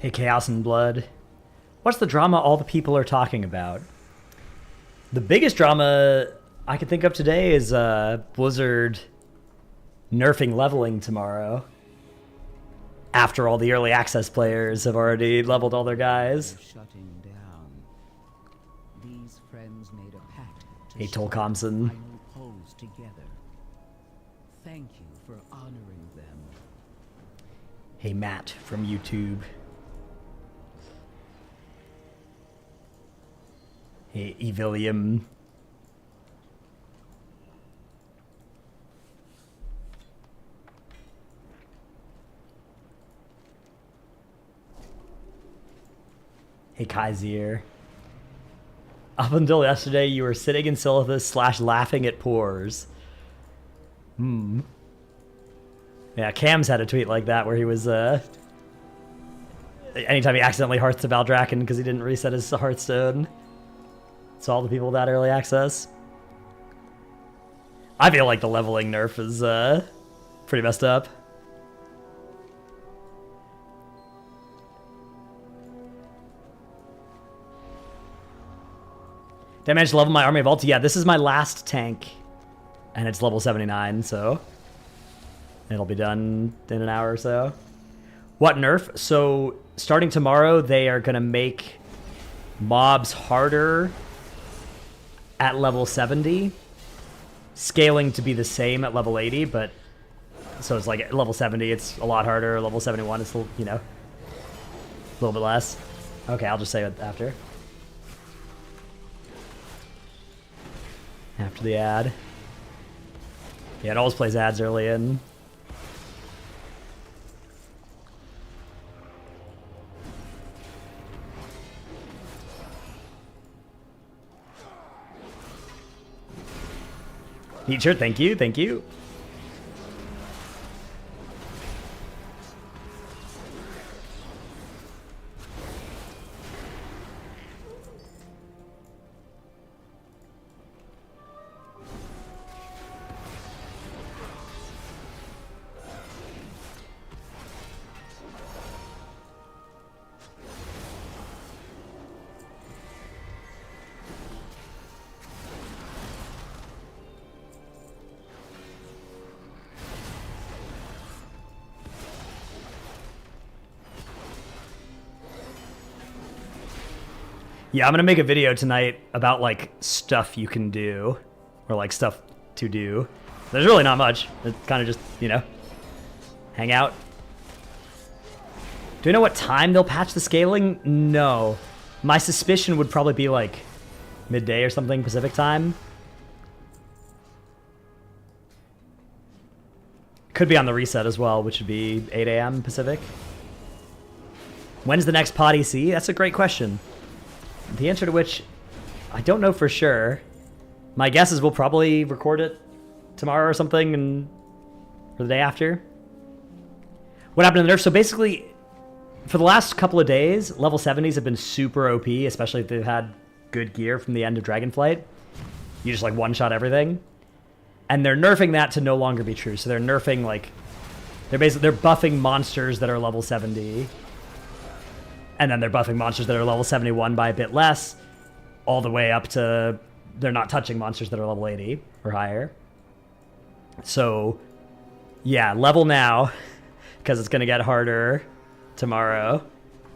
Hey, Chaos and Blood. What's the drama all the people are talking about? The biggest drama I can think of today is Blizzard nerfing leveling tomorrow. After all the early access players have already leveled all their guys. Shutting down. These friends made a pact to Hey, Tolkomson. final pose together. Thank you for honoring them. Hey, Matt from YouTube. Hey, Evilium. Hey, Kaiser. Up until yesterday, you were sitting in Silithus / laughing at pores. Yeah, Cam's had a tweet like that where he was, anytime he accidentally hearths to Valdrakken because he didn't reset his Hearthstone. So all the people with that early access. I feel like the leveling nerf is, pretty messed up. Did I manage to level my army of ulti? Yeah, this is my last tank. And it's level 79, so it'll be done in an hour or so. What nerf? So starting tomorrow, they are going to make mobs harder at level 70. Scaling to be the same at level 80, but so it's like at level 70, it's a lot harder. Level 71, it's, you know, a little bit less. Okay, I'll just say it after. After the ad. Yeah, it always plays ads early in. Teacher, thank you, thank you. Yeah, I'm gonna make a video tonight about like stuff you can do, or like stuff to do. There's really not much. It's kind of just, you know, hang out. Do you know what time they'll patch the scaling? No. My suspicion would probably be like midday or something Pacific time. Could be on the reset as well, which would be 8 a.m. Pacific. When's the next pod EC? That's a great question. The answer to which, I don't know for sure. My guess is we'll probably record it tomorrow or something, and or the day after. What happened to the nerf? So basically, for the last couple of days, level 70s have been super OP, especially if they've had good gear from the end of Dragonflight. You just like one-shot everything. And they're nerfing that to no longer be true. So they're nerfing like, they're buffing monsters that are level 70. And then they're buffing monsters that are level 71 by a bit less, all the way up to they're not touching monsters that are level 80 or higher. So, yeah, level now, because it's going to get harder tomorrow.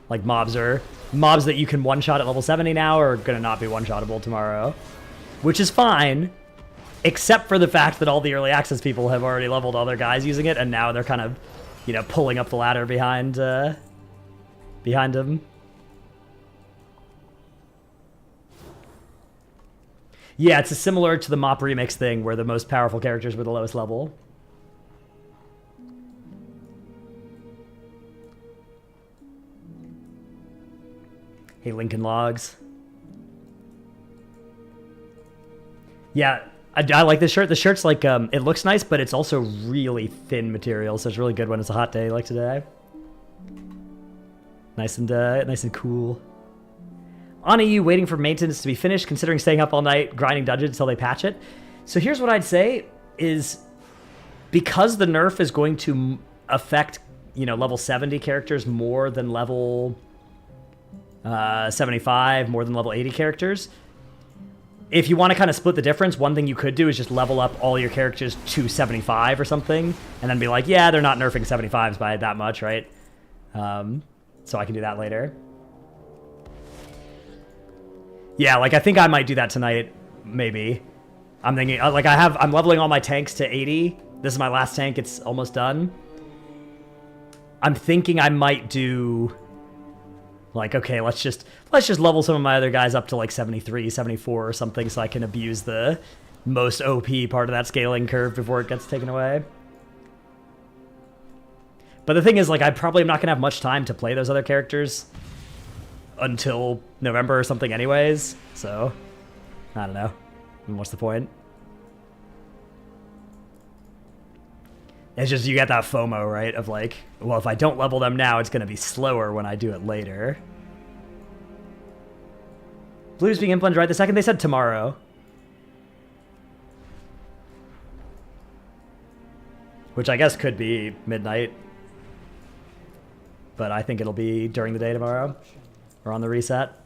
Like mobs that you can one-shot at level 70 now are going to not be one-shottable tomorrow, which is fine, except for the fact that all the early access people have already leveled all their guys using it, and now they're kind of, you know, pulling up the ladder behind him. Yeah, it's similar to the Mop Remix thing where the most powerful characters were the lowest level. Hey, Lincoln Logs. Yeah, I like this shirt. The shirt's like, it looks nice, but it's also really thin material, so it's really good when it's a hot day like today. Nice and cool. On EU, waiting for maintenance to be finished, considering staying up all night, grinding dungeons until they patch it. So here's what I'd say is, because the nerf is going to affect, you know, level 70 characters more than level 75, more than level 80 characters. If you want to kind of split the difference, one thing you could do is just level up all your characters to 75 or something, and then be like, yeah, they're not nerfing 75s by that much, right? So I can do that later. Yeah, like, I think I might do that tonight, maybe. I'm thinking, like, I'm leveling all my tanks to 80. This is my last tank, it's almost done. I'm thinking I might do... Like, okay, let's just level some of my other guys up to like 73, 74 or something so I can abuse the most OP part of that scaling curve before it gets taken away. But the thing is, like, I probably am not going to have much time to play those other characters until November or something anyways, so I don't know. What's the point? It's just you get that FOMO, right? Of like, well, if I don't level them now, it's going to be slower when I do it later. Blue's being implemented right the second. They said tomorrow. Which I guess could be midnight. But I think it'll be during the day tomorrow. Or on the reset.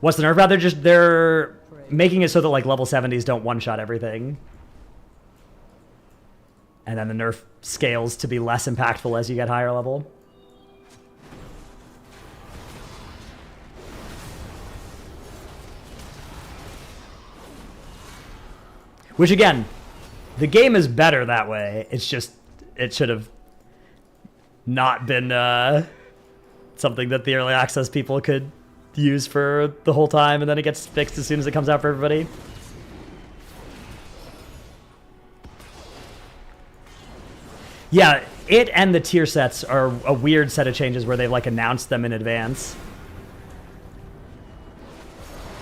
What's the nerf about? They're making it so that like level 70s don't one-shot everything. And then the nerf scales to be less impactful as you get higher level. Which again, the game is better that way. It's just, it should have not been something that the early access people could use for the whole time, and then it gets fixed as soon as it comes out for everybody. Yeah, it and the tier sets are a weird set of changes where they've like announced them in advance.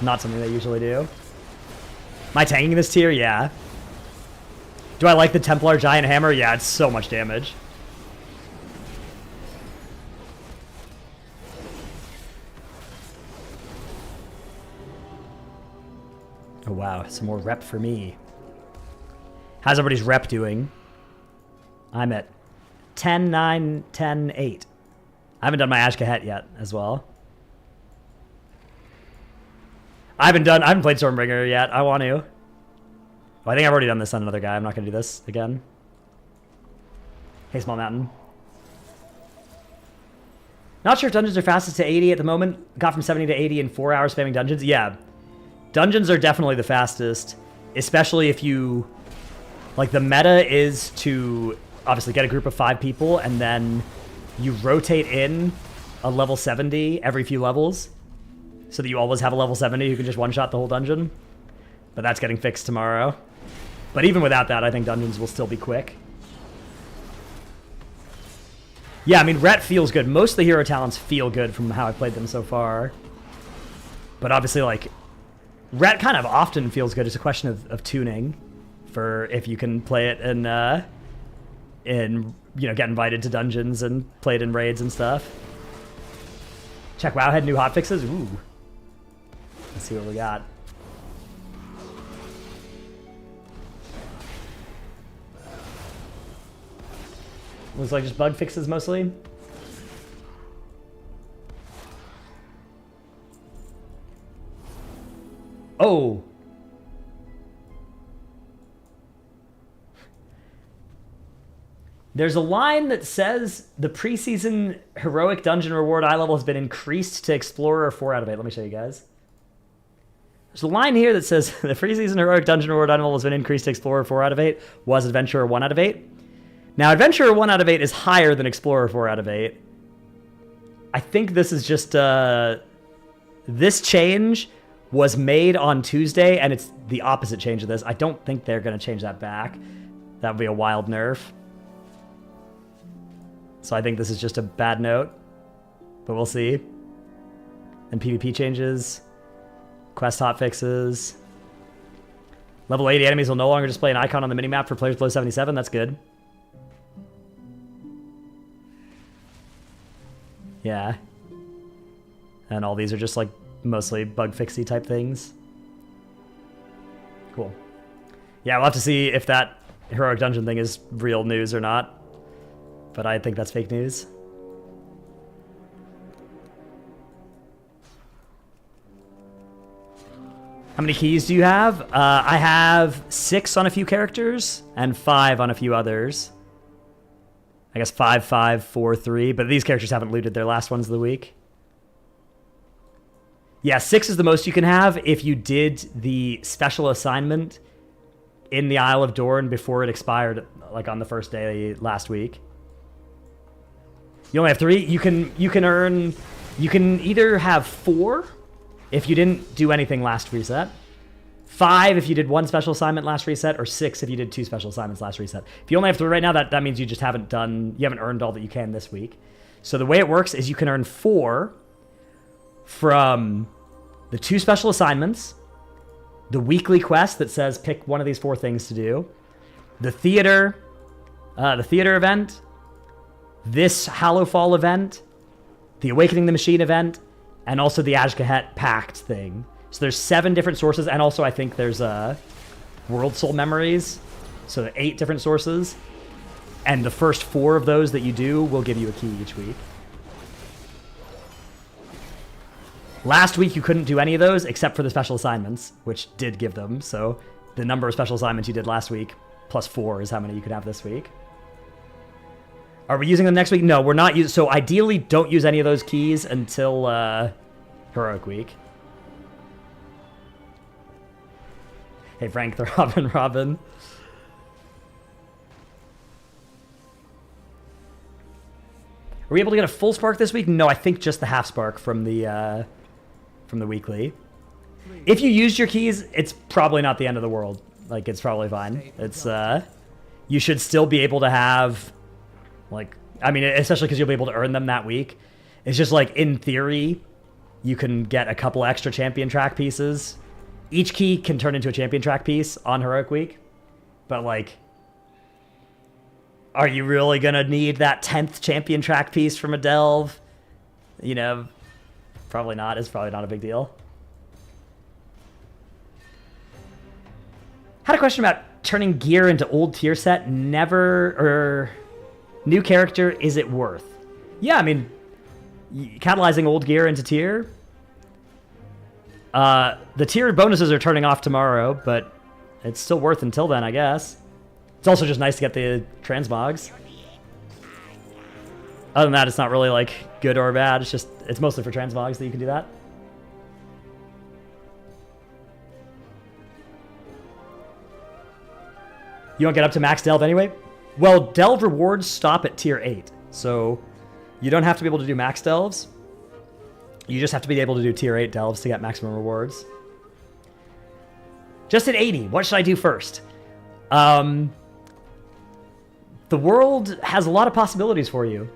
Not something they usually do. Am I tanking this tier? Yeah. Do I like the Templar Giant Hammer? Yeah, it's so much damage. Oh wow, some more rep for me. How's everybody's rep doing? I'm at 10, 9, 10, 8. I haven't done my Ashkahet yet as well. I haven't played Stormbringer yet. I want to. Well, I think I've already done this on another guy. I'm not going to do this again. Hey, Small Mountain. Not sure if dungeons are fastest to 80 at the moment. Got from 70 to 80 in 4 hours spamming dungeons. Yeah. Dungeons are definitely the fastest, especially if you... Like, the meta is to obviously get a group of 5 people, and then you rotate in a level 70 every few levels, so that you always have a level 70 who can just one-shot the whole dungeon. But that's getting fixed tomorrow. But even without that, I think dungeons will still be quick. Yeah, I mean, Ret feels good. Most of the hero talents feel good from how I've played them so far. But obviously, like, Ret kind of often feels good. It's a question of tuning for if you can play it and you know, get invited to dungeons and play it in raids and stuff. Check WoW had new hotfixes. Ooh. Let's see what we got. Looks like just bug fixes mostly. Oh. There's a line that says the preseason heroic dungeon reward eye level has been increased to Explorer 4 out of 8. Let me show you guys. There's a line here that says the preseason heroic dungeon reward eye level has been increased to Explorer 4 out of 8. Was Adventurer 1 out of 8. Now, Adventurer 1 out of 8 is higher than Explorer 4 out of 8. I think this is just... this change was made on Tuesday, and it's the opposite change of this. I don't think they're going to change that back. That would be a wild nerf. So I think this is just a bad note. But we'll see. And PvP changes. Quest hotfixes. Level 80 enemies will no longer display an icon on the minimap for players below 77. That's good. Yeah. And all these are just like mostly bug fixy type things. Cool. Yeah, we'll have to see if that heroic dungeon thing is real news or not. but I think that's fake news. How many keys do you have? I have 6 on a few characters and 5 on a few others. I guess 5, 5, 4, 3, but these characters haven't looted their last ones of the week. Yeah, 6 is the most you can have if you did the special assignment in the Isle of Dorn before it expired, like on the first day last week. You only have 3. You can either have 4 if you didn't do anything last reset, 5 if you did 1 special assignment last reset, or 6 if you did 2 special assignments last reset. If you only have 3 right now, that means you just haven't earned all that you can this week. So the way it works is you can earn 4 from the 2 special assignments, the weekly quest that says pick one of these 4 things to do, the theater event, this Hallowfall event, the Awakening the Machine event, and also the Azkahet Pact thing. So there's 7 different sources, and also I think there's World Soul Memories, so 8 different sources, and the first 4 of those that you do will give you a key each week. Last week you couldn't do any of those except for the special assignments, which did give them, so the number of special assignments you did last week plus 4 is how many you could have this week. Are we using them next week? No, we're not using. So ideally, don't use any of those keys until Heroic Week. Hey, Frank the Robin. Are we able to get a full spark this week? No, I think just the half spark from the weekly. If you used your keys, it's probably not the end of the world. Like, it's probably fine. It's you should still be able to have. Like, I mean, especially because you'll be able to earn them that week. It's just like, in theory, you can get a couple extra champion track pieces. Each key can turn into a champion track piece on Heroic Week. But, like, are you really going to need that 10th champion track piece from a delve? You know, probably not. It's probably not a big deal. Had a question about turning gear into old tier set. New character, is it worth? Yeah, I mean, catalyzing old gear into tier. The tier bonuses are turning off tomorrow, but it's still worth until then, I guess. It's also just nice to get the transmogs. Other than that, it's not really, like, good or bad. It's mostly for transmogs that you can do that. You won't get up to max delve anyway? Well, delve rewards stop at tier 8, so you don't have to be able to do max delves. You just have to be able to do tier 8 delves to get maximum rewards. Just at 80, what should I do first? The world has a lot of possibilities for you.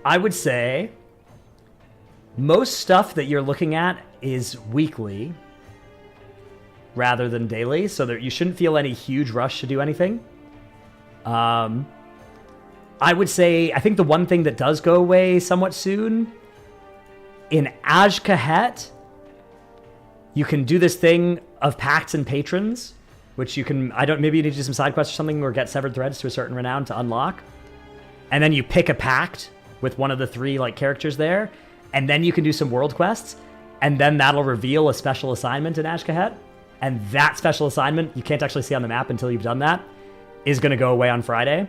I would say most stuff that you're looking at is weekly rather than daily, so that you shouldn't feel any huge rush to do anything. I would say, I think the one thing that does go away somewhat soon, in Azkahet, you can do this thing of Pacts and Patrons, which you can, maybe you need to do some side quests or something, or get Severed Threads to a certain renown to unlock. And then you pick a Pact with one of the 3, like, characters there, and then you can do some world quests, and then that'll reveal a special assignment in Azkahet, and that special assignment, you can't actually see on the map until you've done that, is going to go away on Friday.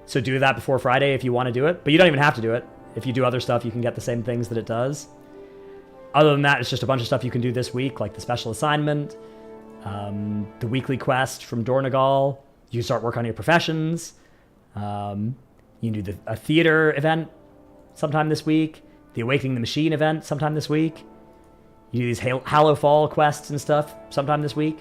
So do that before Friday if you want to do it. But you don't even have to do it. If you do other stuff, you can get the same things that it does. Other than that, it's just a bunch of stuff you can do this week, like the special assignment, the weekly quest from Dornagal. You can start work on your professions. You can do a theater event sometime this week. The Awakening the Machine event sometime this week. You do these Hallowfall quests and stuff sometime this week.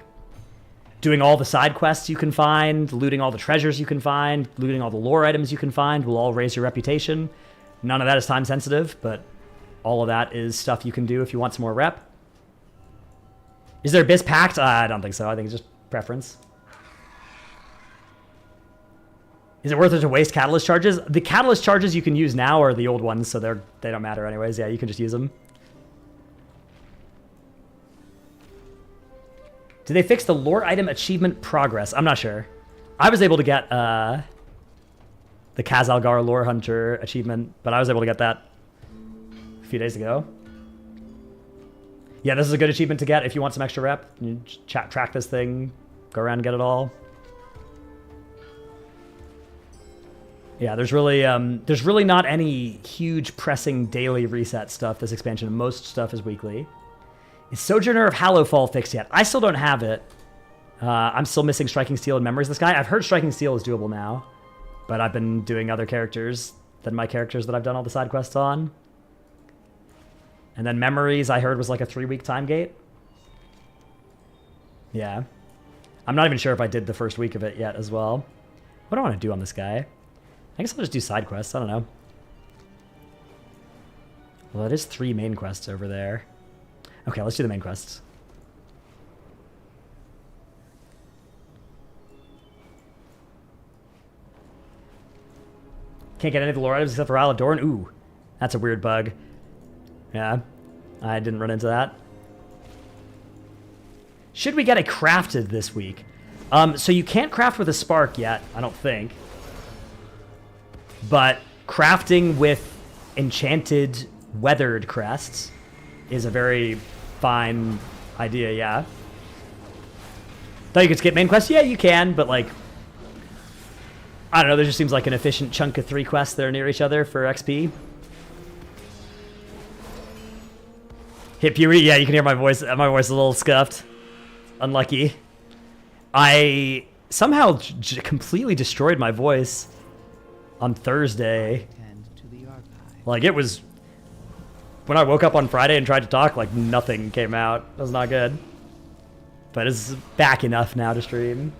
Doing all the side quests you can find, looting all the treasures you can find, looting all the lore items you can find will all raise your reputation. None of that is time sensitive, but all of that is stuff you can do if you want some more rep. Is there a Biz Pact? I don't think so. I think it's just preference. Is it worth it to waste catalyst charges? The catalyst charges you can use now are the old ones, so they don't matter anyways. Yeah, you can just use them. Did they fix the lore item achievement progress? I'm not sure. I was able to get the the Khazalgar Lore Hunter achievement, but I was able to get that a few days ago. Yeah, this is a good achievement to get if you want some extra rep. You track this thing, go around and get it all. Yeah, there's really not any huge pressing daily reset stuff this expansion. Most stuff is weekly. Is Sojourner of Hallowfall fixed yet? I still don't have it. I'm still missing Striking Steel and Memories of the Sky. I've heard Striking Steel is doable now, but I've been doing other characters than my characters that I've done all the side quests on. And then Memories, I heard, was like a 3-week time gate. Yeah. I'm not even sure if I did the first week of it yet as well. What do I want to do on this guy? I guess I'll just do side quests. I don't know. Well, it is 3 main quests over there. Okay, let's do the main quests. Can't get any of the lore items except for Aladorn. Ooh, that's a weird bug. Yeah, I didn't run into that. Should we get a crafted this week? So you can't craft with a spark yet, I don't think. But crafting with enchanted weathered crests is a very fine idea, yeah. Thought you could skip main quests? Yeah, you can, but like, I don't know, there just seems like an efficient chunk of 3 quests that are near each other for XP. Hit puberty? Yeah, you can hear my voice. My voice is a little scuffed. Unlucky. I somehow completely destroyed my voice on Thursday. Like, it was... When I woke up on Friday and tried to talk, like, nothing came out. It was not good. But it's back enough now to stream.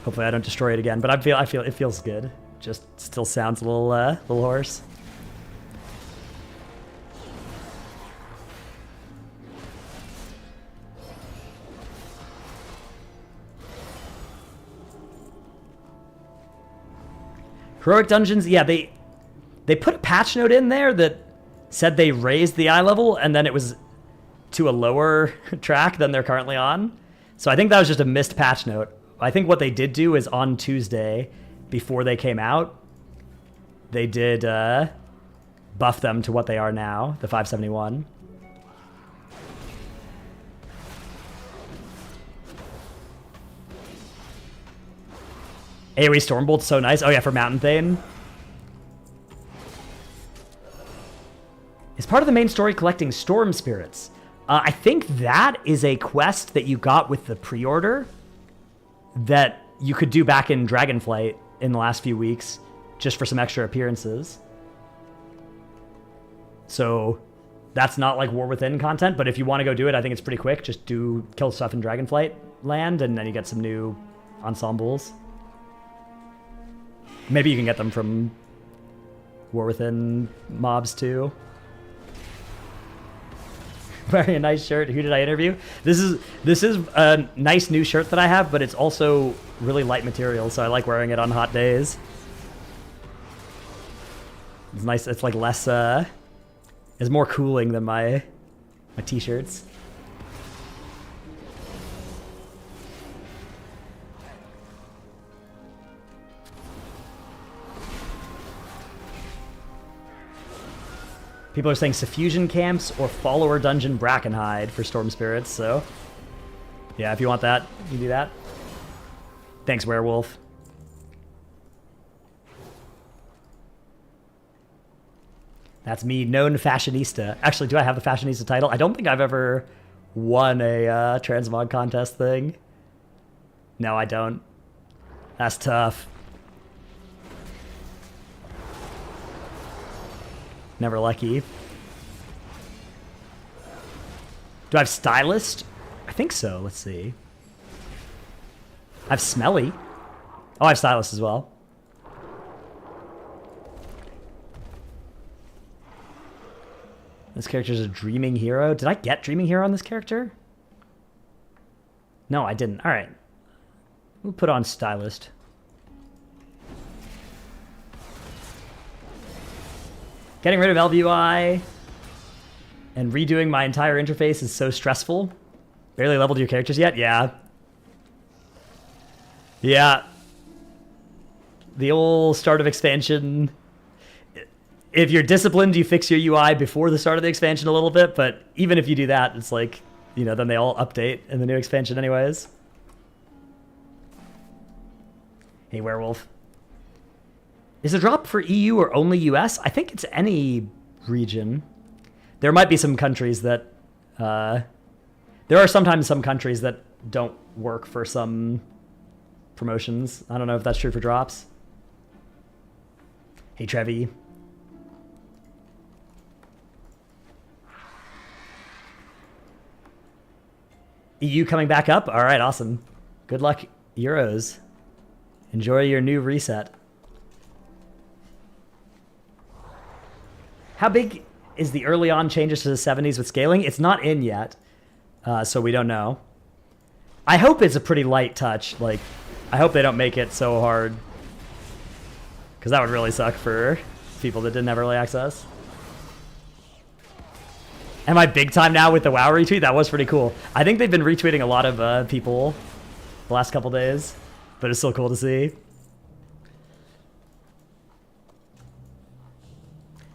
Hopefully I don't destroy it again. But I feel it feels good. Just still sounds a little hoarse. Heroic Dungeons, yeah, they put a patch note in there that said they raised the eye level, and then it was to a lower track than they're currently on. So I think that was just a missed patch note. I think what they did do is on Tuesday, before they came out, they did buff them to what they are now, the 571. AoE Stormbolt's so nice. Oh yeah, for Mountain Thane. Is part of the main story collecting Storm Spirits? I think that is a quest that you got with the pre-order that you could do back in Dragonflight in the last few weeks, just for some extra appearances. So that's not like War Within content, but if you want to go do it, I think it's pretty quick. Just kill stuff in Dragonflight land, and then you get some new ensembles. Maybe you can get them from War Within mobs too. Wearing a nice shirt. Who did I interview? This is a nice new shirt that I have, but it's also really light material, so I like wearing it on hot days. It's nice. It's like less. It's more cooling than my t-shirts. People are saying Suffusion Camps or Follower Dungeon Brackenhide for Storm Spirits, so... Yeah, if you want that, you can do that. Thanks, Werewolf. That's me, known fashionista. Actually, do I have the fashionista title? I don't think I've ever won a transmog contest thing. No, I don't. That's tough. Never lucky. Do I have Stylist? I think so. Let's see. I have Smelly. Oh, I have Stylist as well. This character is a Dreaming Hero. Did I get Dreaming Hero on this character? No, I didn't. All right. We'll put on Stylist. Getting rid of LVUI and redoing my entire interface is so stressful. Barely leveled your characters yet? Yeah. Yeah. The old start of expansion. If you're disciplined, you fix your UI before the start of the expansion a little bit, but even if you do that, it's like, you know, then they all update in the new expansion anyways. Hey, Werewolf. Is the drop for EU or only US? I think it's any region. There might be some countries that... there are sometimes some countries that don't work for some promotions. I don't know if that's true for drops. Hey, Trevi. EU coming back up? All right, awesome. Good luck, Euros. Enjoy your new reset. How big is the early on changes to the 70s with scaling? It's not in yet, so we don't know. I hope it's a pretty light touch. Like, I hope they don't make it so hard, because that would really suck for people that didn't have early access. Am I big time now with the WoW retweet? That was pretty cool. I think they've been retweeting a lot of people the last couple days, but it's still cool to see.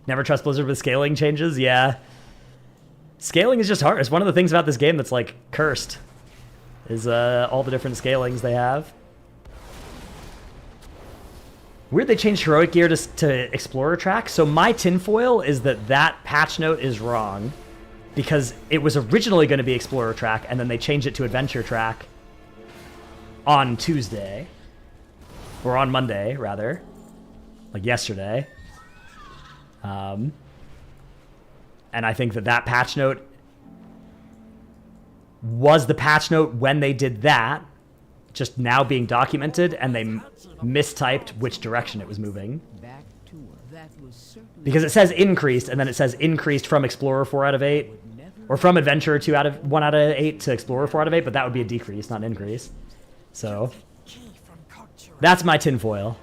Never trust Blizzard with scaling changes? Yeah. Scaling is just hard. It's one of the things about this game that's like cursed, is all the different scalings they have. Weird they changed heroic gear to Explorer track. So my tinfoil is that patch note is wrong, because it was originally going to be Explorer track, and then they changed it to Adventure track on Tuesday. Or on Monday, rather. Like yesterday. And I think that patch note was the patch note when they did that, just now being documented, and they mistyped which direction it was moving. Because it says increased, and then it says increased from Explorer 4 out of 8, or from Adventurer 1 out of 8 to Explorer 4 out of 8, but that would be a decrease, not an increase. So, that's my tinfoil.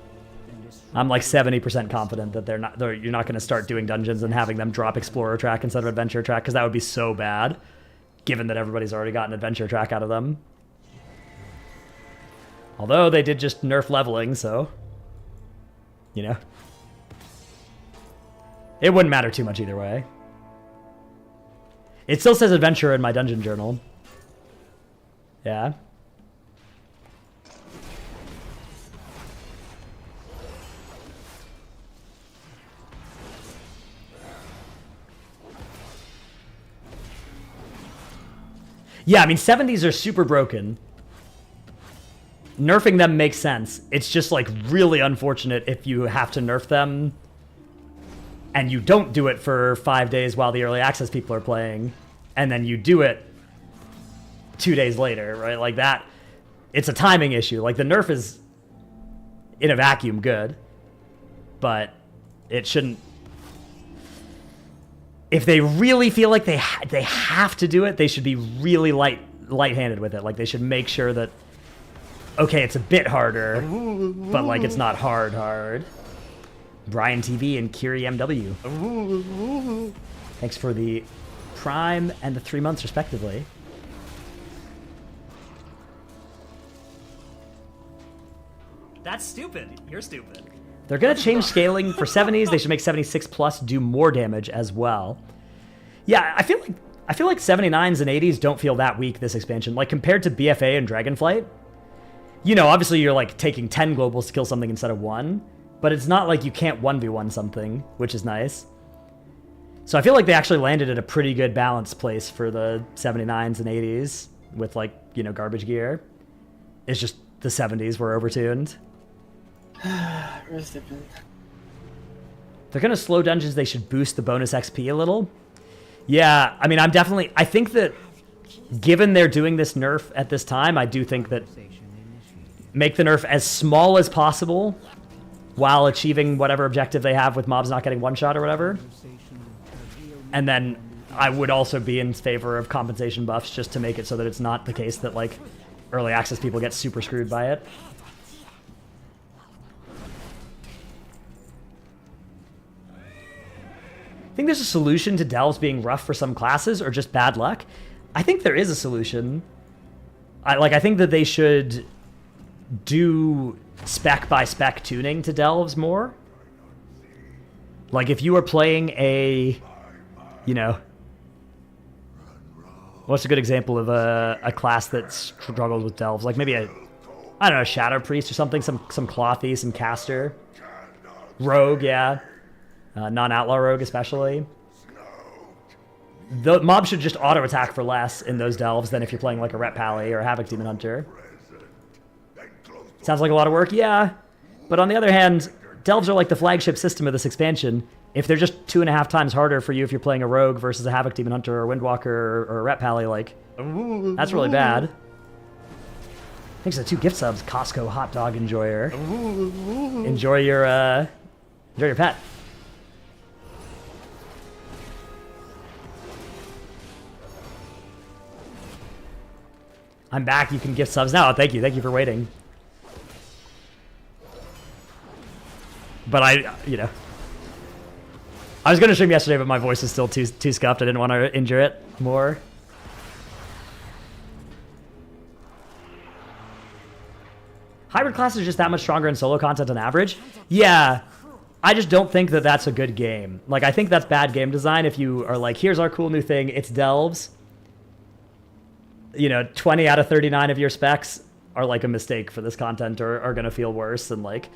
I'm like 70% confident that you're not going to start doing dungeons and having them drop Explorer track instead of Adventure track, because that would be so bad, given that everybody's already gotten Adventure track out of them. Although they did just nerf leveling, so, you know. It wouldn't matter too much either way. It still says Adventurer in my dungeon journal. Yeah. Yeah, I mean, 70s are super broken. Nerfing them makes sense. It's just, like, really unfortunate if you have to nerf them and you don't do it for 5 days while the early access people are playing, and then you do it 2 days later, right? Like that, it's a timing issue. Like, the nerf is, in a vacuum, good, but it shouldn't... If they really feel like they have to do it, they should be really light-handed with it. Like, they should make sure that, okay, it's a bit harder, but, like, it's not hard. Brian TV and Kiri MW. Thanks for the Prime and the 3 months, respectively. That's stupid. You're stupid. They're going to change scaling for 70s. They should make 76 plus do more damage as well. Yeah, I feel like 79s and 80s don't feel that weak this expansion. Like, compared to BFA and Dragonflight, you know, obviously you're like taking 10 globals to kill something instead of 1, but it's not like you can't 1v1 something, which is nice. So I feel like they actually landed at a pretty good balanced place for the 79s and 80s with, like, you know, garbage gear. It's just the 70s were overtuned. They're going to slow dungeons. They should boost the bonus XP a little. Yeah, I mean, I think that given they're doing this nerf at this time, I do think that make the nerf as small as possible while achieving whatever objective they have with mobs not getting one-shot or whatever. And then I would also be in favor of compensation buffs just to make it so that it's not the case that, like, early access people get super screwed by it. I think there's a solution to delves being rough for some classes or just bad luck. I think there is a solution. I think that they should do spec by spec tuning to delves more. Like if you are playing a, you know, what's a good example of a class that struggles with delves? Like maybe a, I don't know, Shadow Priest or something, some Clothy, some Caster. Rogue, yeah. Non-outlaw rogue especially. The mob should just auto-attack for less in those delves than if you're playing like a Ret Pally or a Havoc Demon Hunter. Sounds like a lot of work, yeah. But on the other hand, delves are like the flagship system of this expansion. If they're just 2.5 times harder for you if you're playing a rogue versus a Havoc Demon Hunter or a Windwalker or a Ret Pally, like, that's really bad. Thanks to the 2 gift subs, Costco Hot Dog Enjoyer. Enjoy your pet. I'm back. You can gift subs now. Thank you. Thank you for waiting. But you know, I was going to stream yesterday, but my voice is still too scuffed. I didn't want to injure it more. Hybrid classes are just that much stronger in solo content on average. Yeah, I just don't think that that's a good game. Like, I think that's bad game design if you are like, here's our cool new thing, it's delves. You know, 20 out of 39 of your specs are like a mistake for this content or are going to feel worse. And like,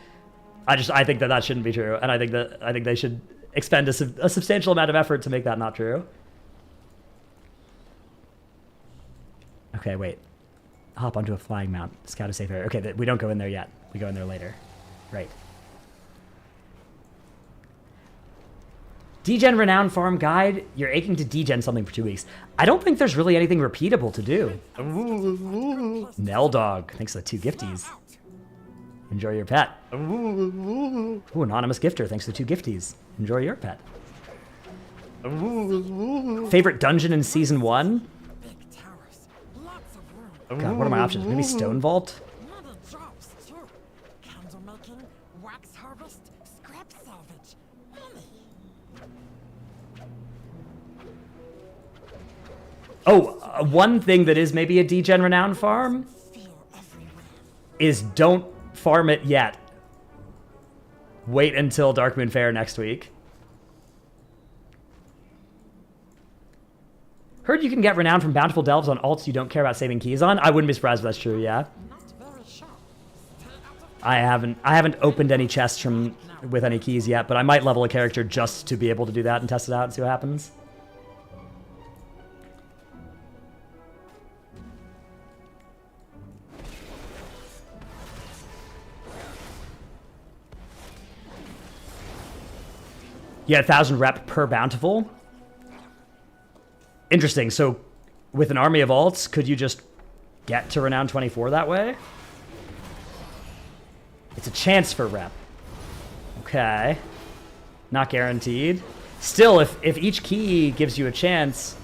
I think that shouldn't be true. And I think they should expend a substantial amount of effort to make that not true. Okay, wait. Hop onto a flying mount. Scout a safe area. Okay, we don't go in there yet. We go in there later. Right. Degen Renown Farm Guide. You're aching to degen something for 2 weeks. I don't think there's really anything repeatable to do. Nell Dog. Thanks to the 2 gifties. Enjoy your pet. Ooh, anonymous gifter. Thanks to the 2 gifties. Enjoy your pet. Favorite dungeon in season 1? God, what are my options? Maybe Stone Vault? Oh, one thing that is maybe a degen Renown farm is don't farm it yet. Wait until Darkmoon Faire next week. Heard you can get Renown from bountiful delves on alts you don't care about saving keys on. I wouldn't be surprised if that's true, yeah. I haven't opened any chests with any keys yet, but I might level a character just to be able to do that and test it out and see what happens. Yeah, 1,000 rep per bountiful. Interesting. So with an army of alts, could you just get to Renown 24 that way? It's a chance for rep. Okay. Not guaranteed. Still, if each key gives you a chance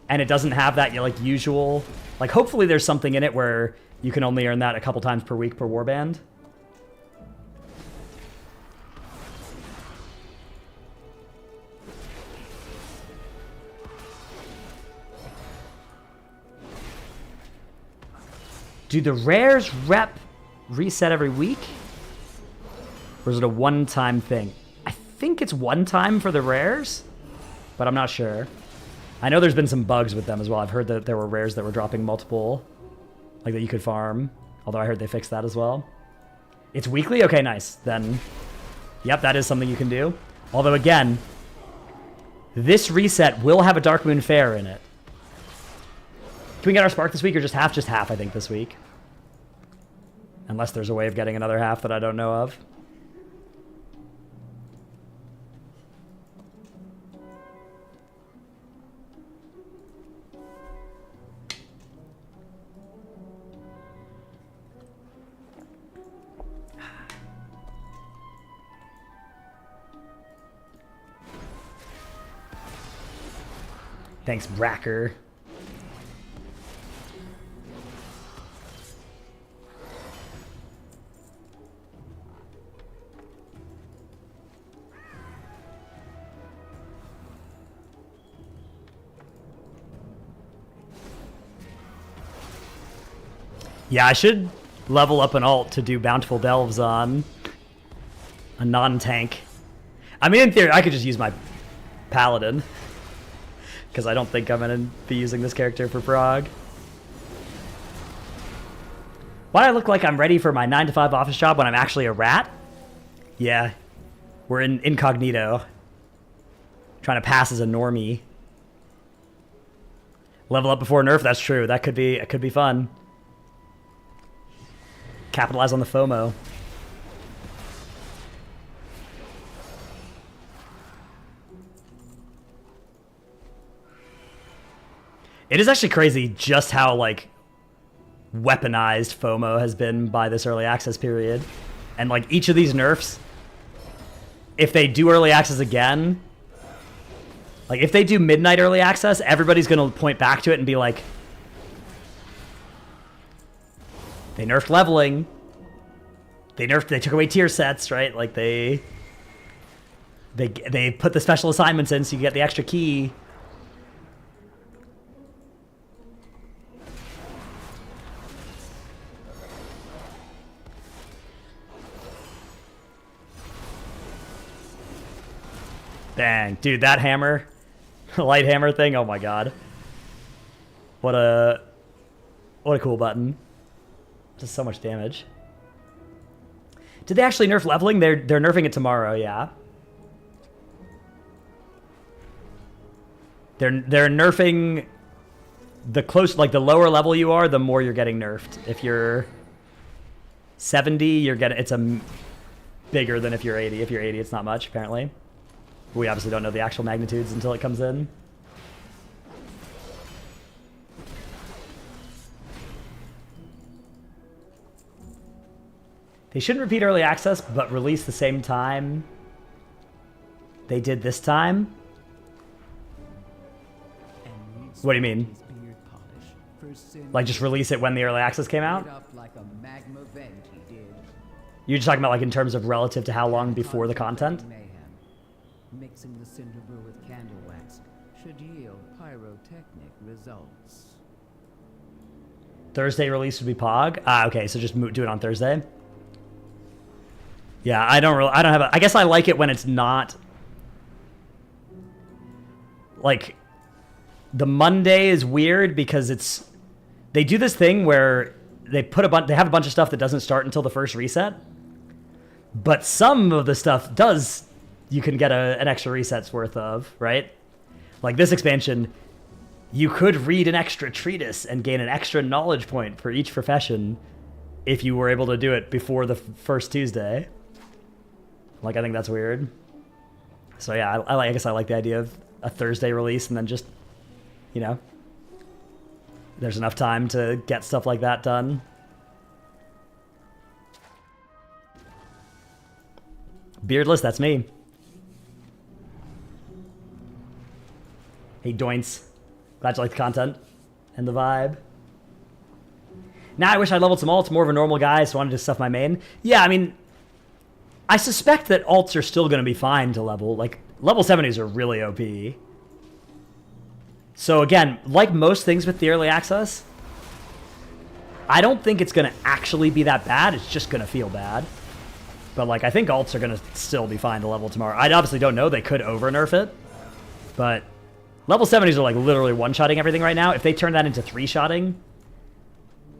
and it doesn't have that like usual, like hopefully there's something in it where you can only earn that a couple times per week per warband. Do the rares rep reset every week? Or is it a one-time thing? I think it's one time for the rares, but I'm not sure. I know there's been some bugs with them as well. I've heard that there were rares that were dropping multiple, like that you could farm. Although I heard they fixed that as well. It's weekly? Okay, nice. Then, yep, that is something you can do. Although again, this reset will have a Darkmoon Faire in it. Can we get our spark this week or just half? Just half, I think, this week. Unless there's a way of getting another half that I don't know of. Thanks, Bracker. Yeah, I should level up an alt to do Bountiful Delves on a non-tank. I mean, in theory, I could just use my Paladin, because I don't think I'm going to be using this character for Prague. Why do I look like I'm ready for my 9 to 5 office job when I'm actually a rat? Yeah, we're in incognito. Trying to pass as a normie. Level up before nerf, that's true. That could be fun. Capitalize on the FOMO. It is actually crazy just how, like, weaponized FOMO has been by this early access period. And, like, each of these nerfs, if they do early access again, like, if they do midnight early access, everybody's going to point back to it and be like, they nerfed leveling. They took away tier sets, right? Like, they put the special assignments in so you get the extra key. Dang, dude, that hammer, light hammer thing, oh my god. What a cool button. Just so much damage. Did they actually nerf leveling? They're nerfing it tomorrow, yeah. They're nerfing the lower level you are, the more you're getting nerfed. If you're 70, you're getting, it's bigger than if you're 80. If you're 80, it's not much, apparently. We obviously don't know the actual magnitudes until it comes in. They shouldn't repeat early access, but release the same time they did this time. What do you mean? Like, just release it when the early access came out? You're just talking about, like, in terms of relative to how long before the content? Mixing the cinder brew with candle wax should yield pyrotechnic results. Thursday release would be Pog? Ah, okay, so just do it on Thursday. Yeah, I don't have I guess I like it when it's not, like, the Monday is weird because they do this thing where they have a bunch of stuff that doesn't start until the first reset, but some of the stuff does. You can get an extra reset's worth of, right? Like this expansion, you could read an extra treatise and gain an extra knowledge point for each profession if you were able to do it before the first Tuesday. Like, I think that's weird. So yeah, I guess I like the idea of a Thursday release and then just, you know, there's enough time to get stuff like that done. Beardless, that's me. Hey, Doints. Glad you like the content and the vibe. Now I wish I'd leveled some alts, more of a normal guy, so I wanted to stuff my main. Yeah, I mean, I suspect that alts are still going to be fine to level. Like, level 70s are really OP. So again, like most things with the early access, I don't think it's going to actually be that bad. It's just going to feel bad. But, like, I think alts are going to still be fine to level tomorrow. I obviously don't know. They could over-nerf it. But level 70s are, like, literally one-shotting everything right now. If they turn that into three-shotting,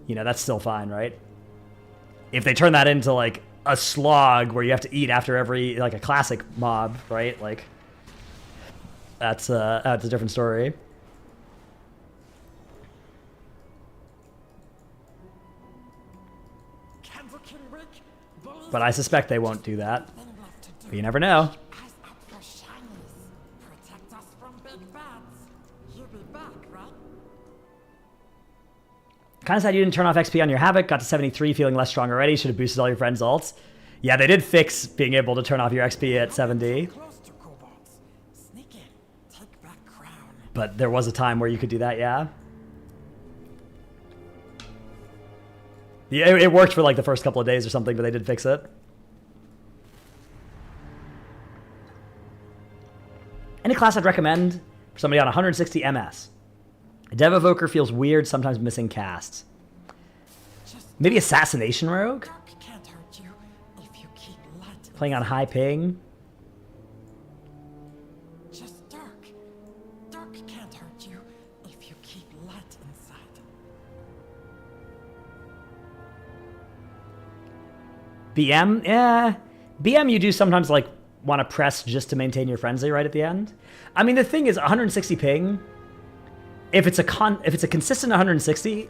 you know, that's still fine, right? If they turn that into, like, a slog where you have to eat after every, like, a classic mob, right? Like, that's a different story. But I suspect they won't do that. But you never know. Kind of sad you didn't turn off XP on your Havoc. Got to 73, feeling less strong already. Should have boosted all your friends' ults. Yeah, they did fix being able to turn off your XP at 70. But there was a time where you could do that, yeah. Yeah, it worked for like the first couple of days or something, but they did fix it. Any class I'd recommend for somebody on 160 MS. A Dev Evoker feels weird, sometimes missing casts. Maybe Assassination Rogue? Dark can't hurt you if you keep light. Playing on high ping. Just dark. Dark can't hurt you if you keep light inside. BM? Yeah. BM you do sometimes like want to press just to maintain your frenzy right at the end. I mean, the thing is 160 ping. If it's a consistent 160,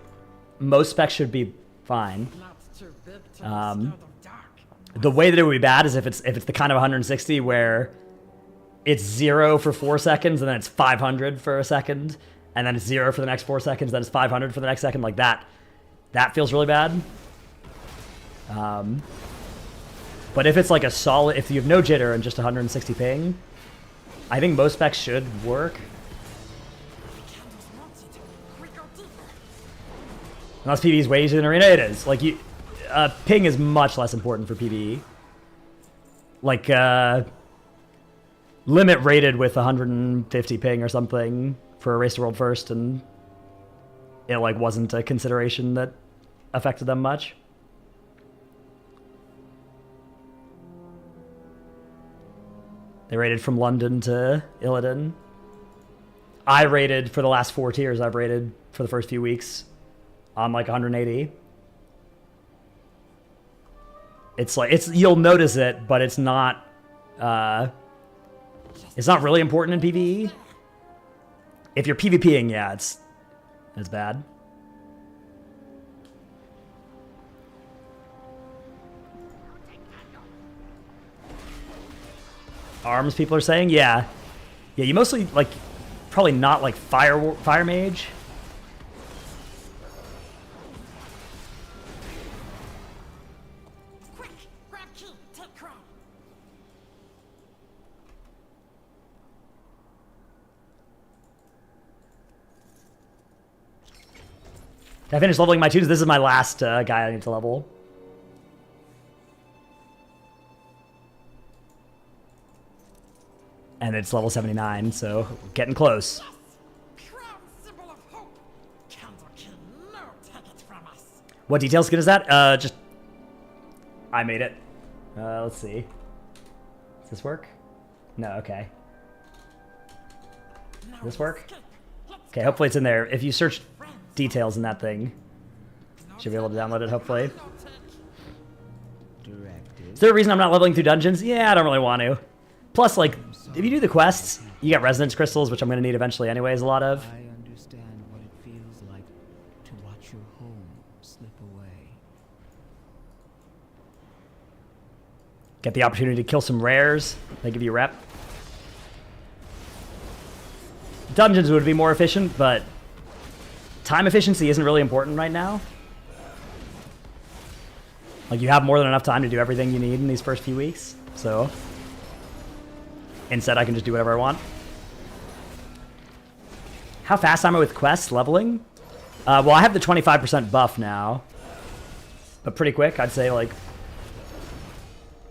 most specs should be fine. Not too big to withstand the dark. The way that it would be bad is if it's the kind of 160 where it's 0 for 4 seconds and then it's 500 for a second, and then it's 0 for the next 4 seconds, then it's 500 for the next second, like that. That feels really bad. But if it's like a solid, if you have no jitter and just 160 ping, I think most specs should work. Candles wants it. We go deeper. Unless PvE is way easier than Arena, it is. Like, ping is much less important for PvE. Like, Limit rated with 150 ping or something for a Race to World First, and it, like, wasn't a consideration that affected them much. They rated from London to Illidan. I rated for the last 4 tiers. I've rated for the first few weeks on like 180. It's like you'll notice it, but it's not really important in PvE. If you're PvPing, yeah, it's bad. Arms, people are saying, yeah, you mostly like probably not like fire mage. Quick, grab key, take crown. I finished leveling my tunes. This is my last guy I need to level. And it's level 79, so getting close. Crown symbol of hope. Candle can no take it from us. What detail skin is that? Just... I made it. Let's see. Does this work? No, okay. Now Does this work? escape. Let's Okay, hopefully it's in there. If you search details in that thing, should be able to download it, hopefully. Directive. Is there a reason I'm not leveling through dungeons? Yeah, I don't really want to. Plus, like, if you do the quests, you get resonance crystals, which I'm going to need eventually anyways, a lot of. I understand what it feels like to watch your home slip away. Get the opportunity to kill some rares. They give you rep. Dungeons would be more efficient, but time efficiency isn't really important right now. Like, you have more than enough time to do everything you need in these first few weeks, so instead I can just do whatever I want. How fast am I with quests leveling? Well, I have the 25% buff now, but pretty quick. I'd say, like,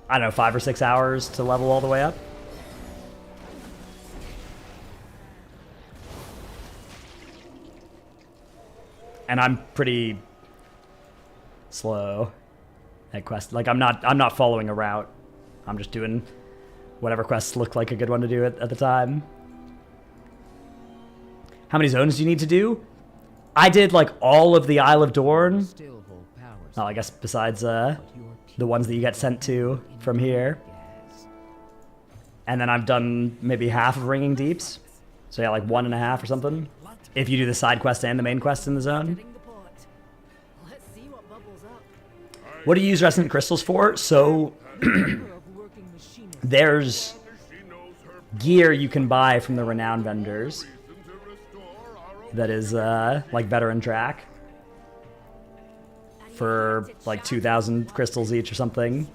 I don't know, 5 or 6 hours to level all the way up. And I'm pretty slow at quest. Like, I'm not following a route. I'm just doing whatever quests look like a good one to do at the time. How many zones do you need to do? I did like all of the Isle of Dorn. Still hold powers. Oh, I guess besides the Your ones that you get sent to from here. gas. And then I've done maybe half of Ringing Deeps. So yeah, like 1.5 or something. If you do the side quest and the main quest in the zone. Getting the pot. Let's see what bubbles up. What do you use resonant crystals for? So Number of working machinists. there's gear you can buy from the Renown vendors that is like veteran track for like 2,000 crystals each or something.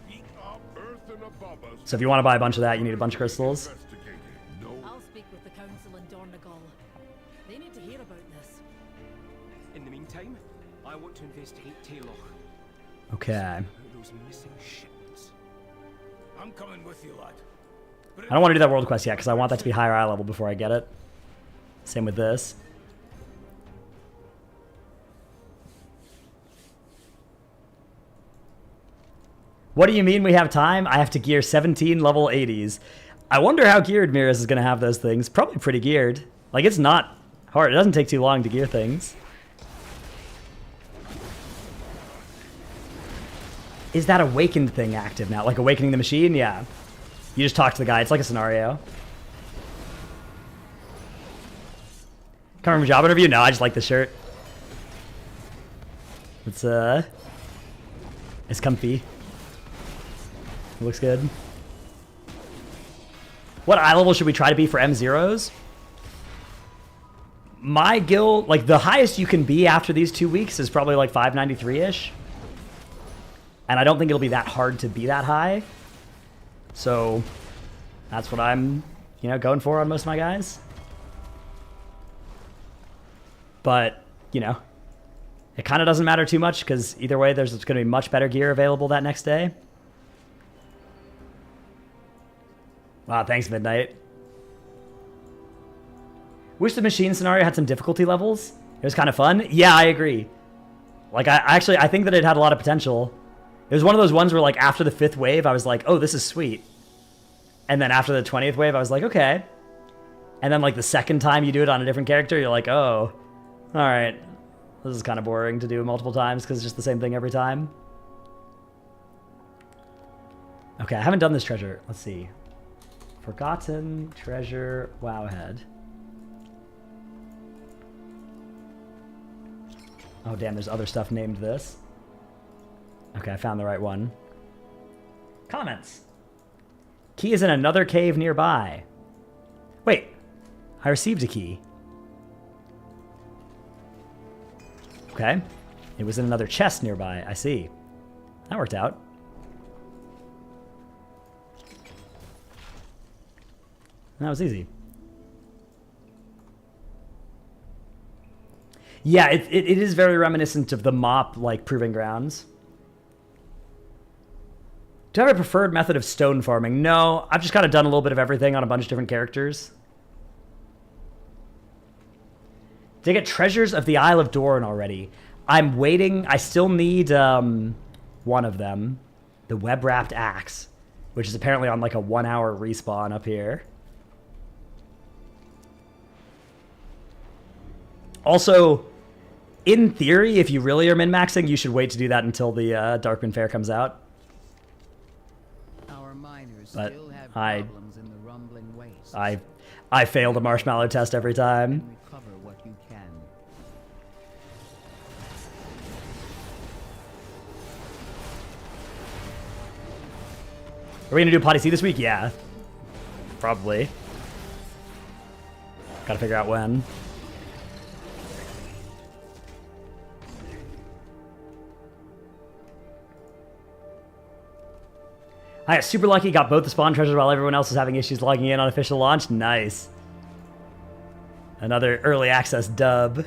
So if you want to buy a bunch of that, you need a bunch of crystals. I'll speak with the council in Dornegal. They need to hear about this. In the meantime, I want to investigate Taylor. Okay. Those missing shipments. I'm coming with you, lad. I don't want to do that world quest yet because I want that to be higher eye level before I get it. Same with this. What do you mean we have time? I have to gear 17 level 80s. I wonder how geared Miras is going to have those things. Probably pretty geared. Like, it's not hard. It doesn't take too long to gear things. Is that awakened thing active now? Like awakening the machine? Yeah. You just talk to the guy. It's like a scenario. Coming from a job interview? No, I just like the shirt. It's comfy. It looks good. What eye level should we try to be for M0s? My guild, like the highest you can be after these 2 weeks is probably like 593-ish. And I don't think it'll be that hard to be that high. So that's what I'm, going for on most of my guys. But, it kind of doesn't matter too much because either way there's going to be much better gear available that next day. Wow, thanks, Midnight. Wish the machine scenario had some difficulty levels. It was kind of fun. Yeah, I agree. Like, I think that it had a lot of potential. It was one of those ones where, like, after the 5th wave, I was like, oh, this is sweet. And then after the 20th wave, I was like, okay. And then, like, the second time you do it on a different character, you're like, oh, all right. This is kind of boring to do multiple times because it's just the same thing every time. Okay, I haven't done this treasure. Let's see. Forgotten Treasure Wowhead. Oh, damn, there's other stuff named this. Okay, I found the right one. Comments. Key is in another cave nearby. Wait, I received a key. Okay, it was in another chest nearby. I see. That worked out. That was easy. Yeah, it is very reminiscent of the mop, like, Proving Grounds. Do I have a preferred method of stone farming? No, I've just kind of done a little bit of everything on a bunch of different characters. Did I get Treasures of the Isle of Dorn already? I'm waiting. I still need one of them. The Web-Wrapped Axe, which is apparently on like a 1 hour respawn up here. Also, in theory, if you really are min-maxing, you should wait to do that until the Darkmoon Faire comes out. Our miners But still have problems in the rumbling wastes. I fail the marshmallow test every time. Recover what you can. Are we gonna do Potty C this week? Yeah. Probably. Gotta figure out when. I got super lucky, got both the spawn treasures while everyone else was having issues logging in on official launch. Nice. Another early access dub.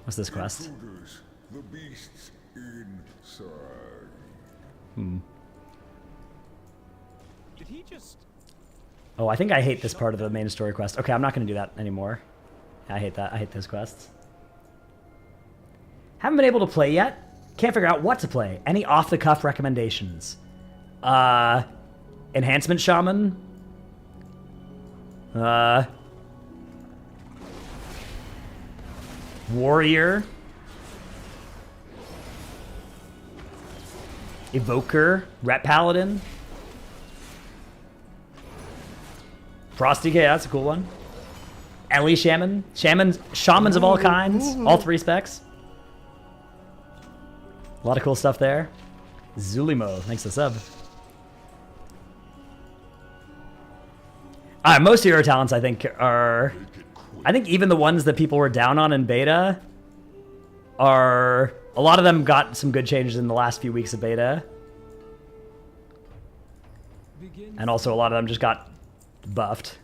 What's this quest? The beasts inside. Did he just... Oh, I think I hate this part of the main story quest. Okay, I'm not going to do that anymore. I hate that. I hate those quests. Haven't been able to play yet. Can't figure out what to play. Any off-the-cuff recommendations? Enhancement Shaman? Warrior? Evoker? Ret Paladin? Frosty K, that's a cool one. Ellie Shaman? Shamans of all kinds. All 3 specs. A lot of cool stuff there. Zulimo, thanks for the sub. Most hero talents, I think, are... I think even the ones that people were down on in beta are... A lot of them got some good changes in the last few weeks of beta. And also a lot of them just got buffed.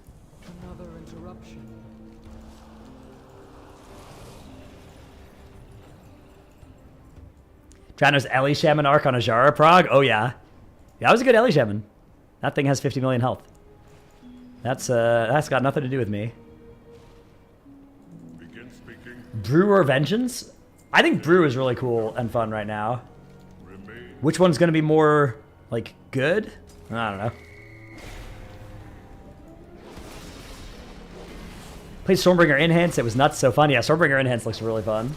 Another interruption. Drano's Ellie Shaman arc on Ajara Prog? Oh yeah. Yeah, that was a good Ellie Shaman. That thing has 50 million health. That's got nothing to do with me. Begin speaking. Brewer Vengeance? I think brew is really cool and fun right now. Which one's gonna be more like good? I don't know. Played Stormbringer Enhance. It was nuts. So fun. Yeah, Stormbringer Enhance looks really fun.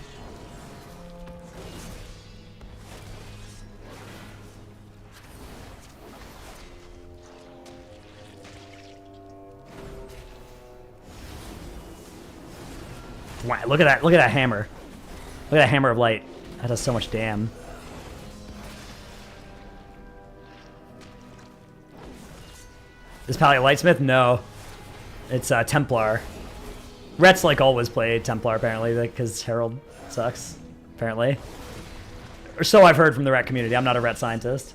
Wow, look at that! Look at that hammer! Look at that hammer of light. That does so much damn. Is Pally a lightsmith? No, it's Templar. Rhett's like always played Templar apparently because Herald sucks apparently, or so I've heard from the Rhett community. I'm not a Rhett scientist.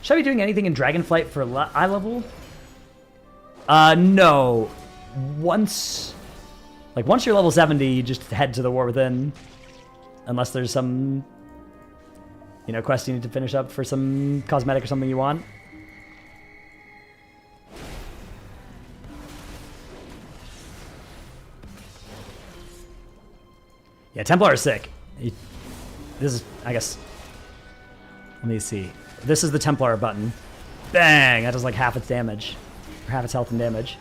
Should I be doing anything in Dragonflight for eye level? No. Once you're level 70, you just head to the War Within. Unless there's some, you know, quest you need to finish up for some cosmetic or something you want. Yeah, Templar is sick. This is, I guess, let me see. This is the Templar button. Bang! That does like half its damage. Or half its health and damage.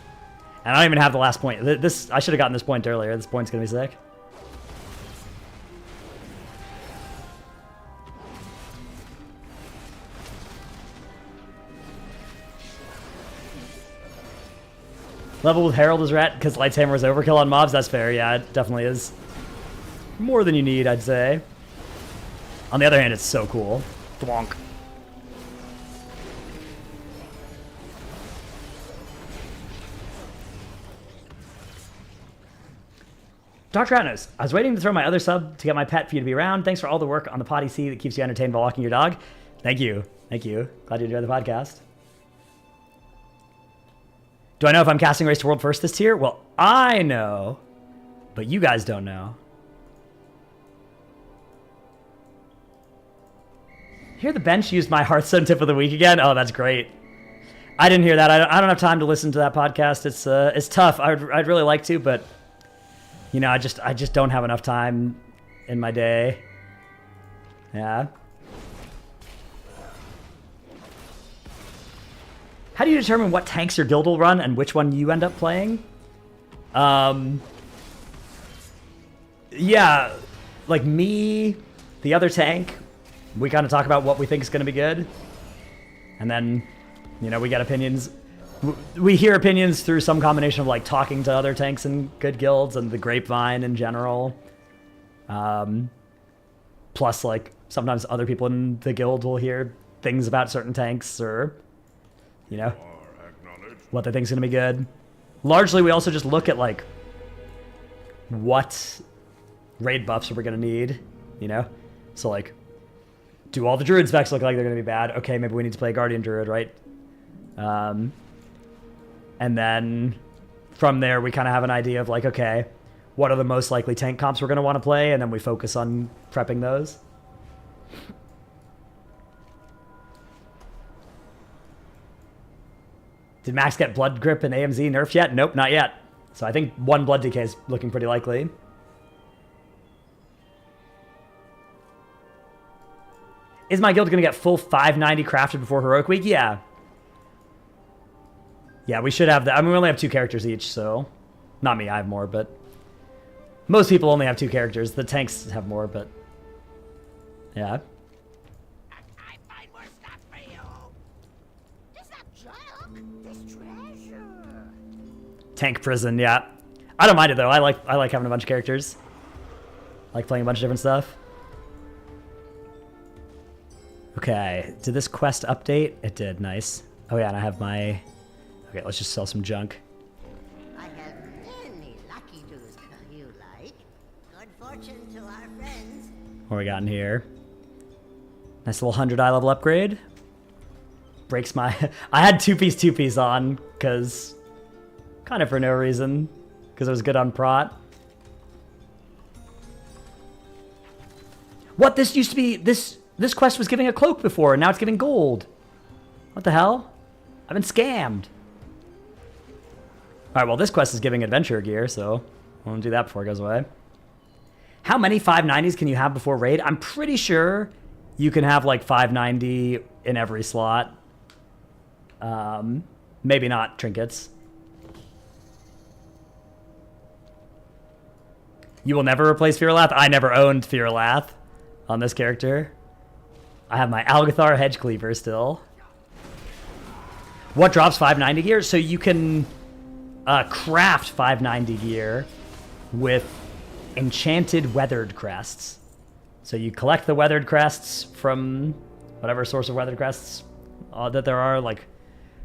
And I don't even have the last point. This I should have gotten this point earlier. This point's gonna be sick. Level with Herald is Rat because Light's Hammer is overkill on mobs. That's fair. Yeah, it definitely is. More than you need, I'd say. On the other hand, it's so cool. Thwonk. Dr. Atnos, I was waiting to throw my other sub to get my pet for you to be around. Thanks for all the work on the potty C that keeps you entertained while walking your dog. Thank you. Thank you. Glad you enjoyed the podcast. Do I know if I'm casting Race to World first this tier? Well, I know, but you guys don't know. Hear the bench used my Hearthstone tip of the week again? Oh, that's great. I didn't hear that. I don't have time to listen to that podcast. It's tough. I'd really like to, but you know, I just don't have enough time in my day. Yeah. How do you determine what tanks your guild will run and which one you end up playing? Yeah, like me, the other tank, we kind of talk about what we think is going to be good. And then, you know, we get opinions. We hear opinions through some combination of like talking to other tanks in good guilds and the grapevine in general. Plus, like, sometimes other people in the guild will hear things about certain tanks or, you know, what they think is going to be good. Largely, we also just look at, like, what raid buffs we're going to need, you know? So, like, do all the Druid specs look like they're going to be bad? Okay, maybe we need to play Guardian Druid, right? And then from there, we kind of have an idea of, like, okay, what are the most likely tank comps we're going to want to play? And then we focus on prepping those. Did Max get Blood Grip and AMZ nerfed yet? Nope, not yet. So I think one Blood Decay is looking pretty likely. Is my guild going to get full 590 crafted before Heroic Week? Yeah. Yeah, we should have that. I mean, we only have 2 characters each, so... Not me, I have more, but... Most people only have 2 characters. The tanks have more, but... Yeah. I find more stuff for you. This not junk. This treasure. Tank prison, yeah. I don't mind it, though. I like having a bunch of characters. I like playing a bunch of different stuff. Okay, did this quest update? It did, nice. Oh yeah, and I have my... Okay, let's just sell some junk. I have many lucky do's you like. Good fortune to our friends. What we got in here? Nice little 100 eye level upgrade. Breaks my... I had 2-piece on, because... Kind of for no reason. Because it was good on prot. What? This used to be... This quest was giving a cloak before, and now it's giving gold. What the hell? I've been scammed. Alright, well, this quest is giving adventure gear, so... I want to do that before it goes away. How many 590s can you have before raid? I'm pretty sure you can have like 590 in every slot. Maybe not trinkets. You will never replace Fearlath? I never owned Fearlath on this character. I have my Algathar Hedge Cleaver still. What drops 590 gear? So you can craft 590 gear with enchanted weathered crests. So you collect the weathered crests from whatever source of weathered crests that there are, like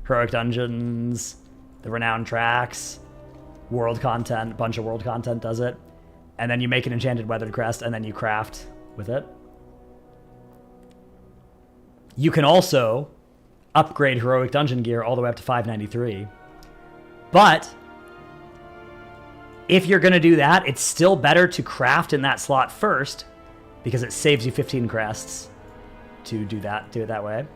heroic dungeons, the Renown tracks, world content, a bunch of world content does it. And then you make an enchanted weathered crest and then you craft with it. You can also upgrade heroic dungeon gear all the way up to 593. But if you're going to do that, it's still better to craft in that slot first because it saves you 15 crests to do it that way.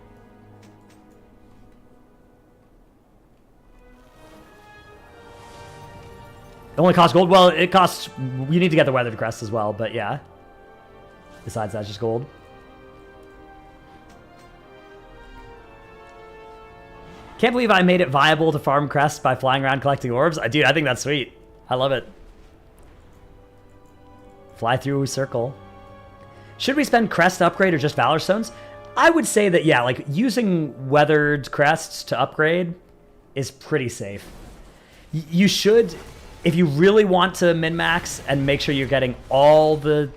It only costs gold? Well, it costs... You need to get the weathered crest as well, but yeah. Besides that, just gold. Can't believe I made it viable to farm crests by flying around collecting orbs. Dude, I think that's sweet. I love it. Fly through circle. Should we spend crest to upgrade or just Valor stones? I would say that, yeah, like using weathered crests to upgrade is pretty safe. You should... If you really want to min-max and make sure you're getting all the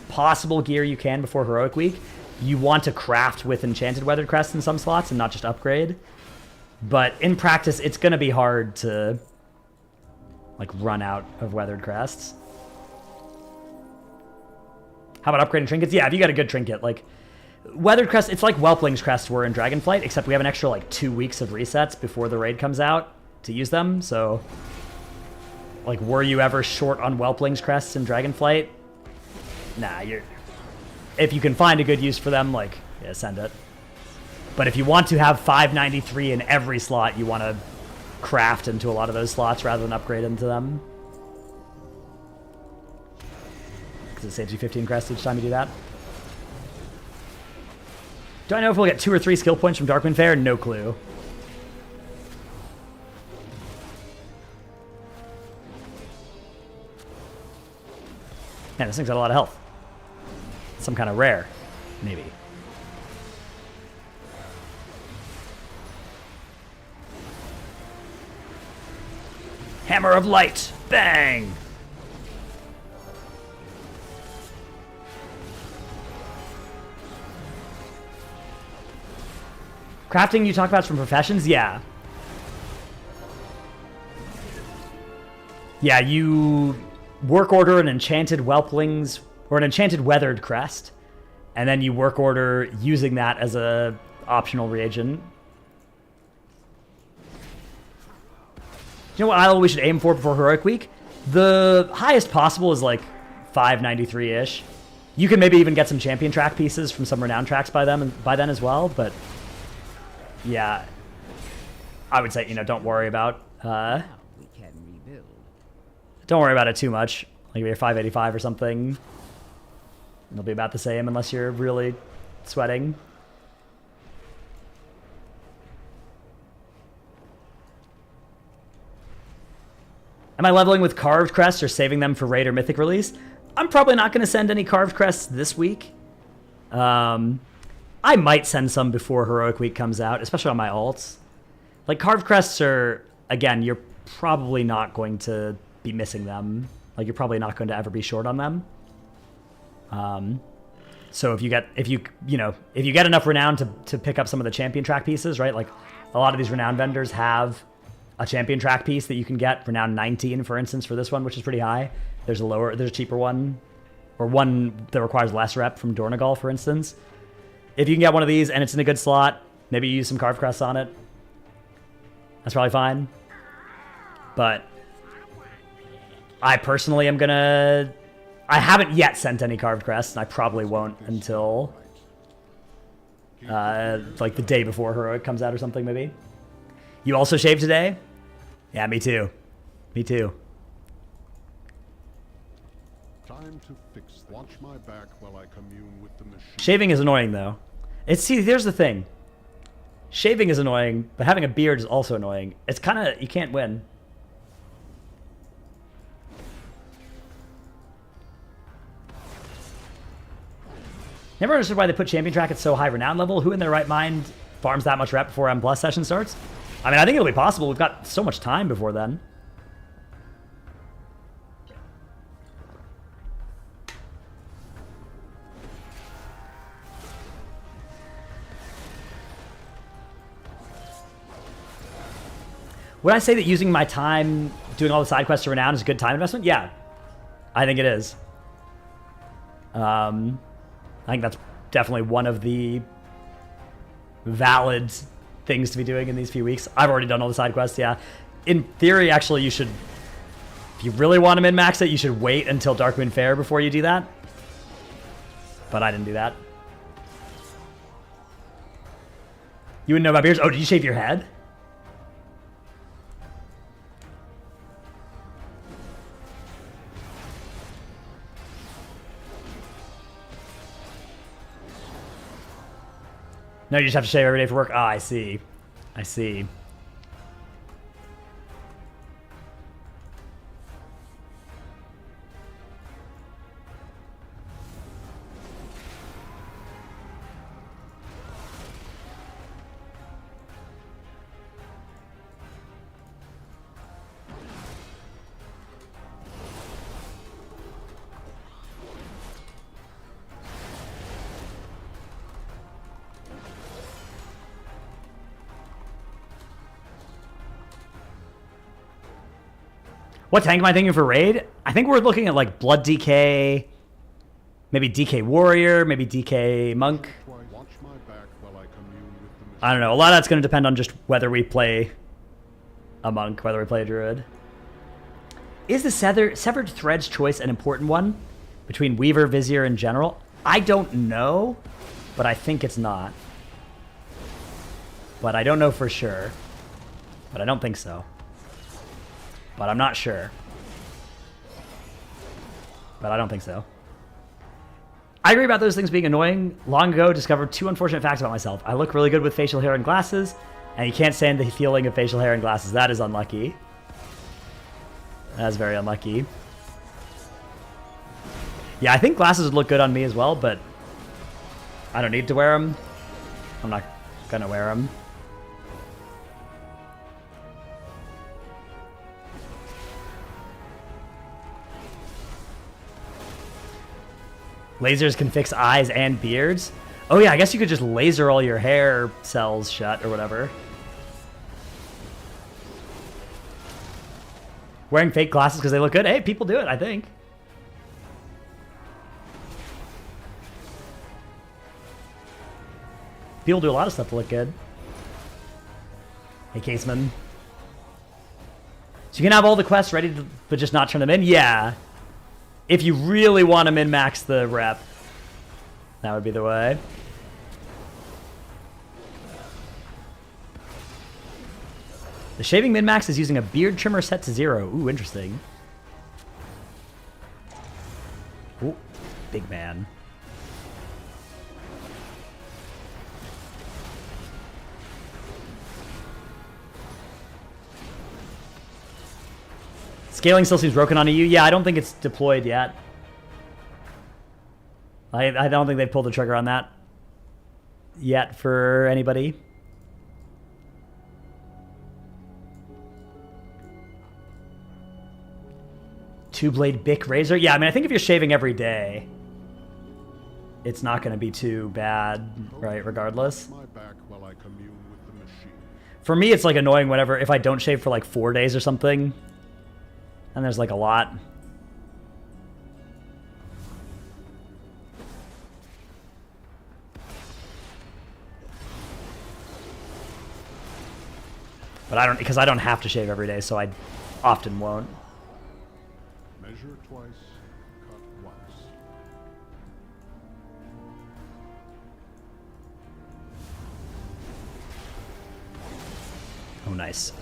possible gear you can before Heroic Week, you want to craft with enchanted weathered crests in some slots and not just upgrade. But in practice, it's going to be hard to like run out of weathered crests. How about upgrading trinkets? Yeah, if you got a good trinket, like weathered crest, it's like Whelpling's crests were in Dragonflight, except we have an extra like 2 weeks of resets before the raid comes out to use them. So like, were you ever short on Whelpling's crests in Dragonflight? Nah, if you can find a good use for them, like, yeah, send it. But if you want to have 593 in every slot, you want to craft into a lot of those slots rather than upgrade into them. Because it saves you 15 crests each time you do that. Do I know if we'll get 2 or 3 skill points from Darkmoon Faire? No clue. Man, this thing's got a lot of health. Some kind of rare, maybe. Hammer of Light! Bang! Crafting you talk about from professions? Yeah. Yeah, you work order an enchanted whelplings or an enchanted weathered crest, and then you work order using that as a optional reagent. You know what isle we should aim for before Heroic Week? The highest possible is like 593-ish. You can maybe even get some champion track pieces from some Renown tracks by then as well, but yeah, I would say, you know, don't worry about don't worry about it too much. Like if you're 585 or something, it'll be about the same unless you're really sweating. Am I leveling with carved crests or saving them for raid or mythic release? I'm probably not going to send any carved crests this week. I might send some before Heroic Week comes out, especially on my alts. Like carved crests are, again, you're probably not going to be missing them. Like you're probably not going to ever be short on them. So if you get enough Renown to pick up some of the champion track pieces, right? Like a lot of these Renown vendors have a champion track piece that you can get, Renown 19, for instance, for this one, which is pretty high. There's a cheaper one, or one that requires less rep from Dornagal, for instance. If you can get one of these and it's in a good slot, maybe you use some carved crests on it. That's probably fine. But I personally am gonna... I haven't yet sent any carved crests, and I probably won't until like the day before Heroic comes out or something, maybe. You also shaved today? Yeah, me too. Me too. time to fix things. Watch my back while I commune with the machine. Shaving is annoying, though. See, here's the thing. Shaving is annoying, but having a beard is also annoying. It's kind of... You can't win. Never understood why they put champion track at so high renown level. Who in their right mind farms that much rep before M+ session starts? I mean, I think it'll be possible. We've got so much time before then. Would I say that using my time doing all the side quests to Renown is a good time investment? Yeah, I think it is. I think that's definitely one of the valid things to be doing in these few weeks. I've already done all the side quests, yeah. In theory, actually, you should, if you really want to min-max it, you should wait until Darkmoon Faire before you do that. But I didn't do that. You wouldn't know about beards? Oh, did you shave your head? No, you just have to shave every day for work? Ah, I see. I see. What tank am I thinking for raid? I think we're looking at like Blood DK, maybe DK Warrior, maybe DK Monk. I don't know. A lot of that's going to depend on just whether we play a Monk, whether we play a Druid. Is the Severed Threads choice an important one between Weaver, Vizier, and General? I don't know, but I think it's not. But I don't know for sure. But I don't think so. But I'm not sure. But I don't think so. I agree about those things being annoying. Long ago, discovered 2 unfortunate facts about myself. I look really good with facial hair and glasses, and you can't stand the feeling of facial hair and glasses. That is unlucky. That is very unlucky. Yeah, I think glasses would look good on me as well, but I don't need to wear them. I'm not gonna wear them. Lasers can fix eyes and beards. Oh yeah, I guess you could just laser all your hair cells shut or whatever. Wearing fake glasses because they look good. Hey, people do it, I think. People do a lot of stuff to look good. Hey, Caseman. So you can have all the quests ready to, but just not turn them in? Yeah. If you really want to min-max the rep, that would be the way. The shaving min-max is using a beard trimmer set to 0. Ooh, interesting. Ooh, big man. Scaling still seems broken on EU. Yeah, I don't think it's deployed yet. I don't think they've pulled the trigger on that yet for anybody. Two-blade Bic razor. Yeah, I mean, I think if you're shaving every day, it's not going to be too bad, right, regardless. For me, it's like annoying whenever, if I don't shave for like 4 days or something, and there's like a lot. But I don't, because I don't have to shave every day, so I often won't. Measure twice, cut once. Oh, nice.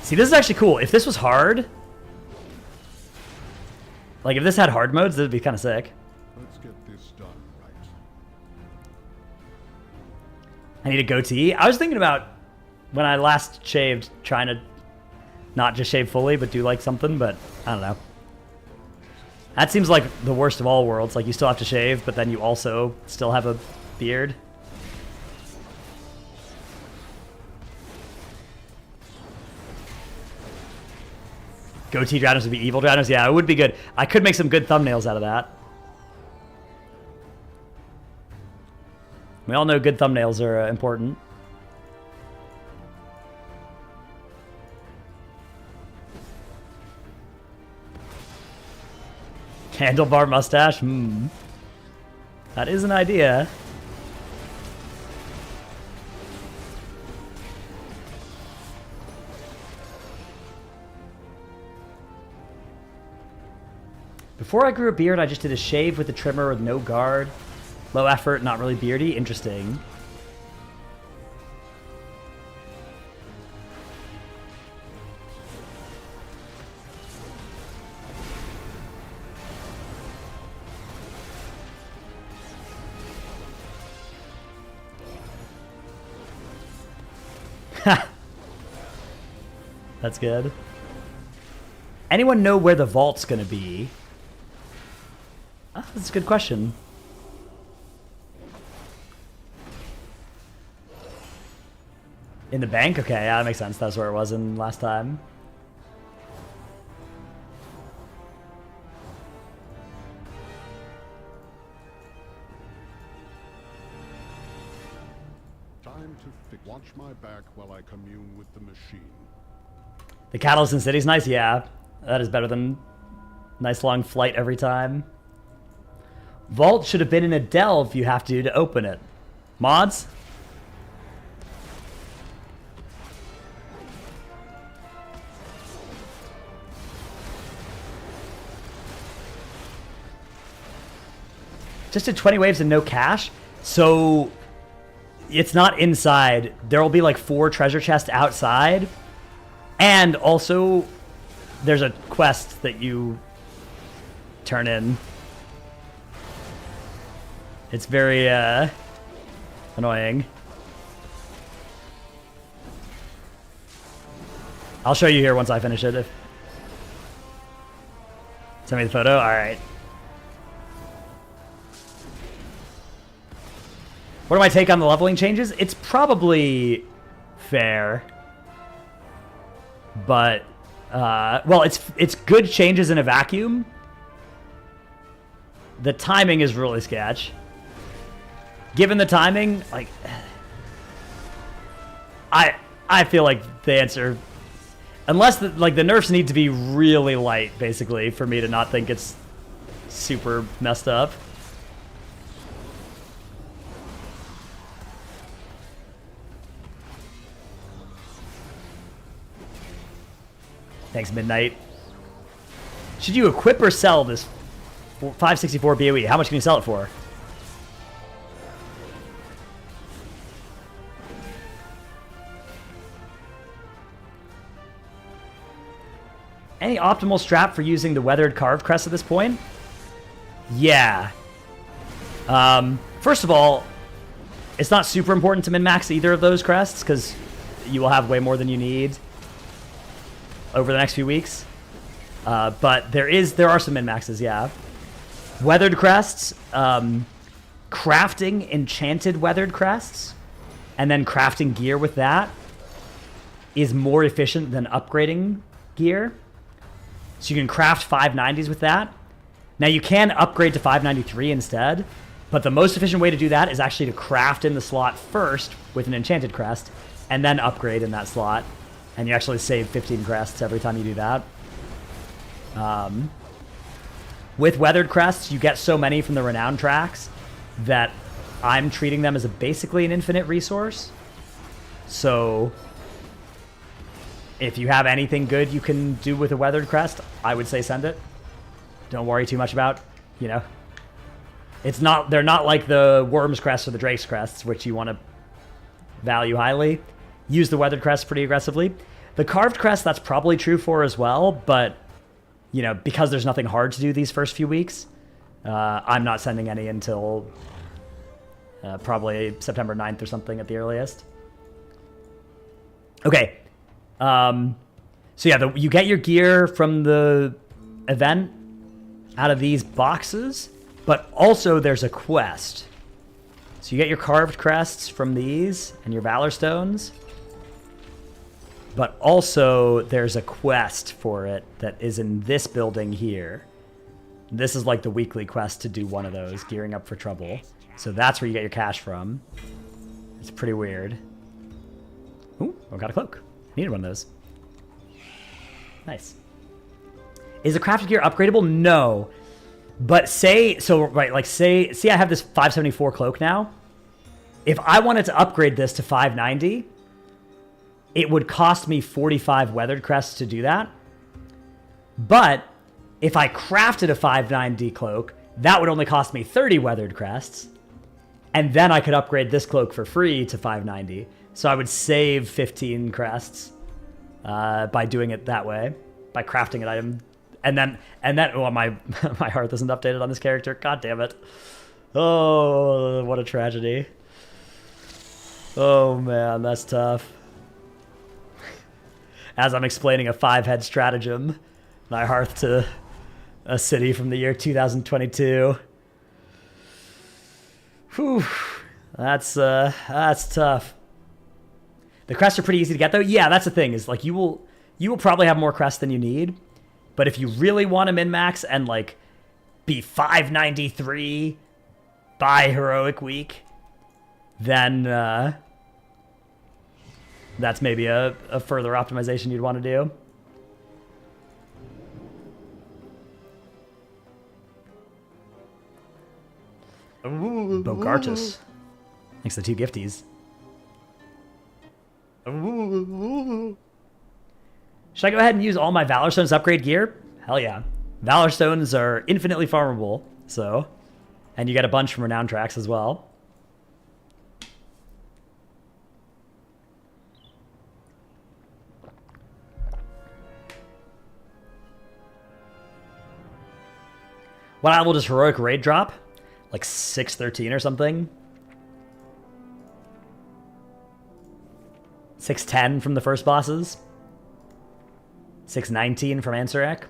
See, this is actually cool. If this was hard, like if this had hard modes, this would be kind of sick. Let's get this done right. I need a goatee. I was thinking about when I last shaved, trying to not just shave fully, but do like something, but I don't know. That seems like the worst of all worlds. Like you still have to shave, but then you also still have a beard. Goatee Dranos would be evil Dranos? Yeah, it would be good. I could make some good thumbnails out of that. We all know good thumbnails are important. Handlebar mustache? That is an idea. Before I grew a beard, I just did a shave with a trimmer with no guard. Low effort, not really beardy. Interesting. That's good. Anyone know where the vault's gonna be? Oh, that's a good question. In the bank? Okay, yeah, that makes sense. That's where it was in last time. Time to fix. Watch my back while I commune with the machine. The Catalyst in City's nice, yeah. That is better than nice long flight every time. Vault should have been in a delve you have to open it. Mods? Just did 20 waves and no cash? So it's not inside. There will be like 4 treasure chests outside. And also there's a quest that you turn in. It's very annoying. I'll show you here once I finish it. Send me the photo? Alright. What do I take on the leveling changes? It's probably fair. But, well, it's good changes in a vacuum. The timing is really sketch. Given the timing, like, I feel like the answer, unless the nerfs need to be really light, basically, for me to not think it's super messed up. Thanks, Midnight. Should you equip or sell this 564 BOE? How much can you sell it for? Any optimal strap for using the weathered carved crest at this point? Yeah. First of all, it's not super important to min-max either of those crests because you will have way more than you need over the next few weeks. But there are some min-maxes, yeah. Weathered crests, crafting enchanted weathered crests, and then crafting gear with that is more efficient than upgrading gear. So you can craft 590s with that. Now you can upgrade to 593 instead, but the most efficient way to do that is actually to craft in the slot first with an enchanted crest, and then upgrade in that slot. And you actually save 15 crests every time you do that. With weathered crests, you get so many from the Renown tracks that I'm treating them as basically an infinite resource. So if you have anything good you can do with a weathered crest, I would say send it. Don't worry too much about, you know. They're not like the Worm's crest or the Drake's crests, which you want to value highly. Use the weathered crest pretty aggressively. The carved crest, that's probably true for as well, but, you know, because there's nothing hard to do these first few weeks, I'm not sending any until probably September 9th or something at the earliest. Okay. So yeah, you get your gear from the event out of these boxes, but also there's a quest. So you get your carved crests from these and your Valor stones, but also there's a quest for it that is in this building here. This is like the weekly quest to do one of those, gearing up for trouble. So that's where you get your cash from. It's pretty weird. Ooh, I got a cloak. Needed one of those. Nice. Is the crafted gear upgradable? No. But say I have this 574 cloak now. If I wanted to upgrade this to 590, it would cost me 45 weathered crests to do that. But if I crafted a 590 cloak, that would only cost me 30 weathered crests. And then I could upgrade this cloak for free to 590. So I would save 15 crests by doing it that way, by crafting an item. And then, oh, my hearth isn't updated on this character. God damn it. Oh, what a tragedy. Oh man, that's tough. As I'm explaining a 5-head stratagem, my hearth to a city from the year 2022. Whew, that's tough. The crests are pretty easy to get though. Yeah, that's the thing, is like you will probably have more crests than you need. But if you really want to min-max and like be 593 by heroic week, then that's maybe a further optimization you'd want to do. Bogartus. Thanks to the 2 gifties. Should I go ahead and use all my Valor Stones to upgrade gear? Hell yeah. Valor Stones are infinitely farmable, so. And you get a bunch from Renown tracks as well. What level does Heroic Raid drop? Like 613 or something? 610 from the first bosses? 619 from Ansarek?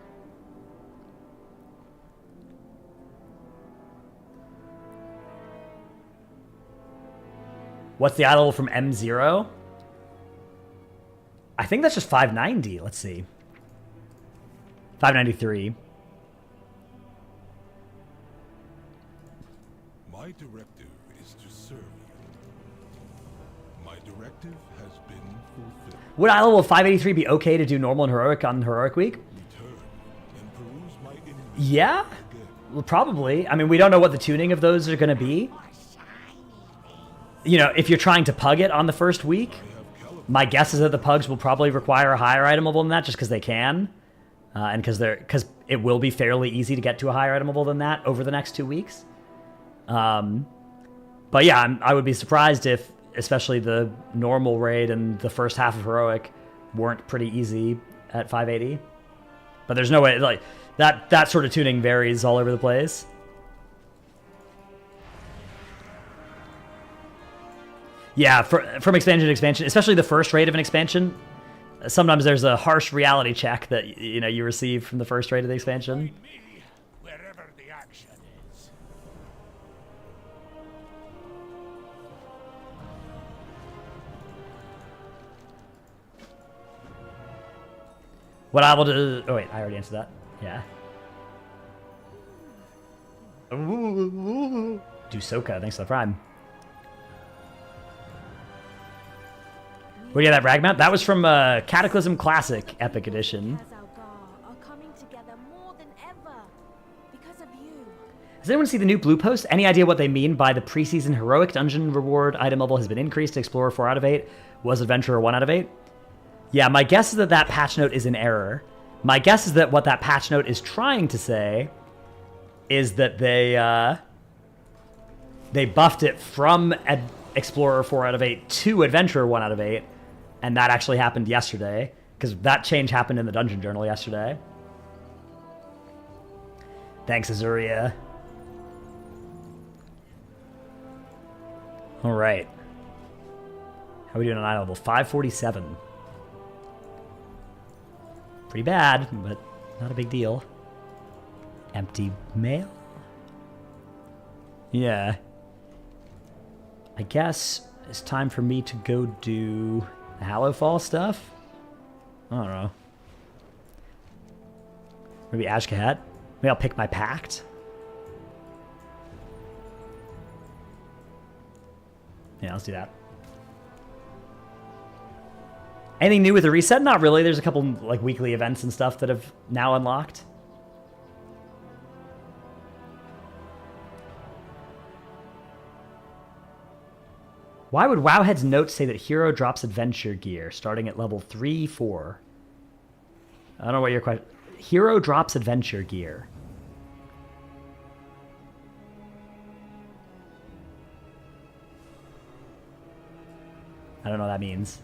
What's the eye level from M0? I think that's just 590. Let's see. 593. My directive is to serve you. My directive has been fulfilled. Would eye level of 583 be okay to do normal and heroic on heroic week? Return and peruse my inventory Yeah, again. well, probably. I mean, we don't know what the tuning of those are going to be. You know, if you're trying to pug it on the first week, my guess is that the pugs will probably require a higher item level than that just because they can. And because it will be fairly easy to get to a higher item level than that over the next 2 weeks. But yeah, I would be surprised if, especially the normal raid and the first half of heroic, weren't pretty easy at 580. But there's no way, like, that sort of tuning varies all over the place. Yeah, from expansion to expansion, especially the first raid of an expansion, sometimes there's a harsh reality check that you receive from the first raid of the expansion. Find me wherever the action is. What I will do... Oh, wait, I already answered that. Yeah. Dusoka, thanks for the prime. Where do you get that brag mount? That was from Cataclysm Classic Epic Edition. Are coming together more than ever because of you. Does anyone see the new blue post? Any idea what they mean by the preseason heroic dungeon reward item level has been increased to Explorer 4 out of 8? Was Adventurer 1 out of 8? Yeah, my guess is that patch note is in error. My guess is that what that patch note is trying to say is that they buffed it from Explorer 4 out of 8 to Adventurer 1 out of 8, and that actually happened yesterday. Because that change happened in the Dungeon Journal yesterday. Thanks, Azuria. Alright. How are we doing on eye level? 547. Pretty bad, but not a big deal. Empty mail? Yeah. I guess it's time for me to go do the Hallowfall stuff? I don't know. Maybe Ashkahat? Maybe I'll pick my Pact? Yeah, let's do that. Anything new with the reset? Not really. There's a couple like weekly events and stuff that have now unlocked. Why would Wowhead's notes say that hero drops adventure gear starting at level 3, 4? I don't know what your question... Hero drops adventure gear. I don't know what that means.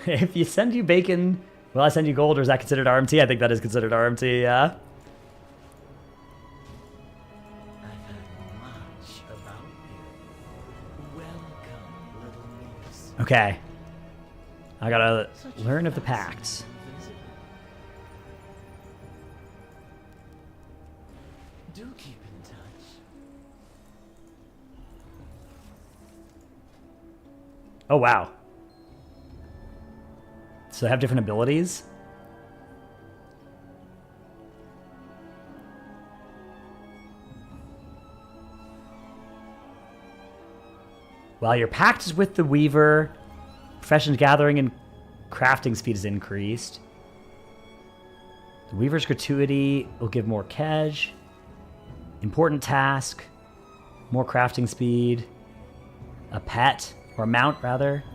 If you send you bacon, will I send you gold, or is that considered RMT? I think that is considered RMT, yeah. Okay. I gotta learn of the Pact. Do keep in touch. Oh, wow. So they have different abilities? While your pact is with the Weaver, profession gathering and crafting speed is increased. The Weaver's gratuity will give more kedge. Important task, more crafting speed. A pet, or a mount rather.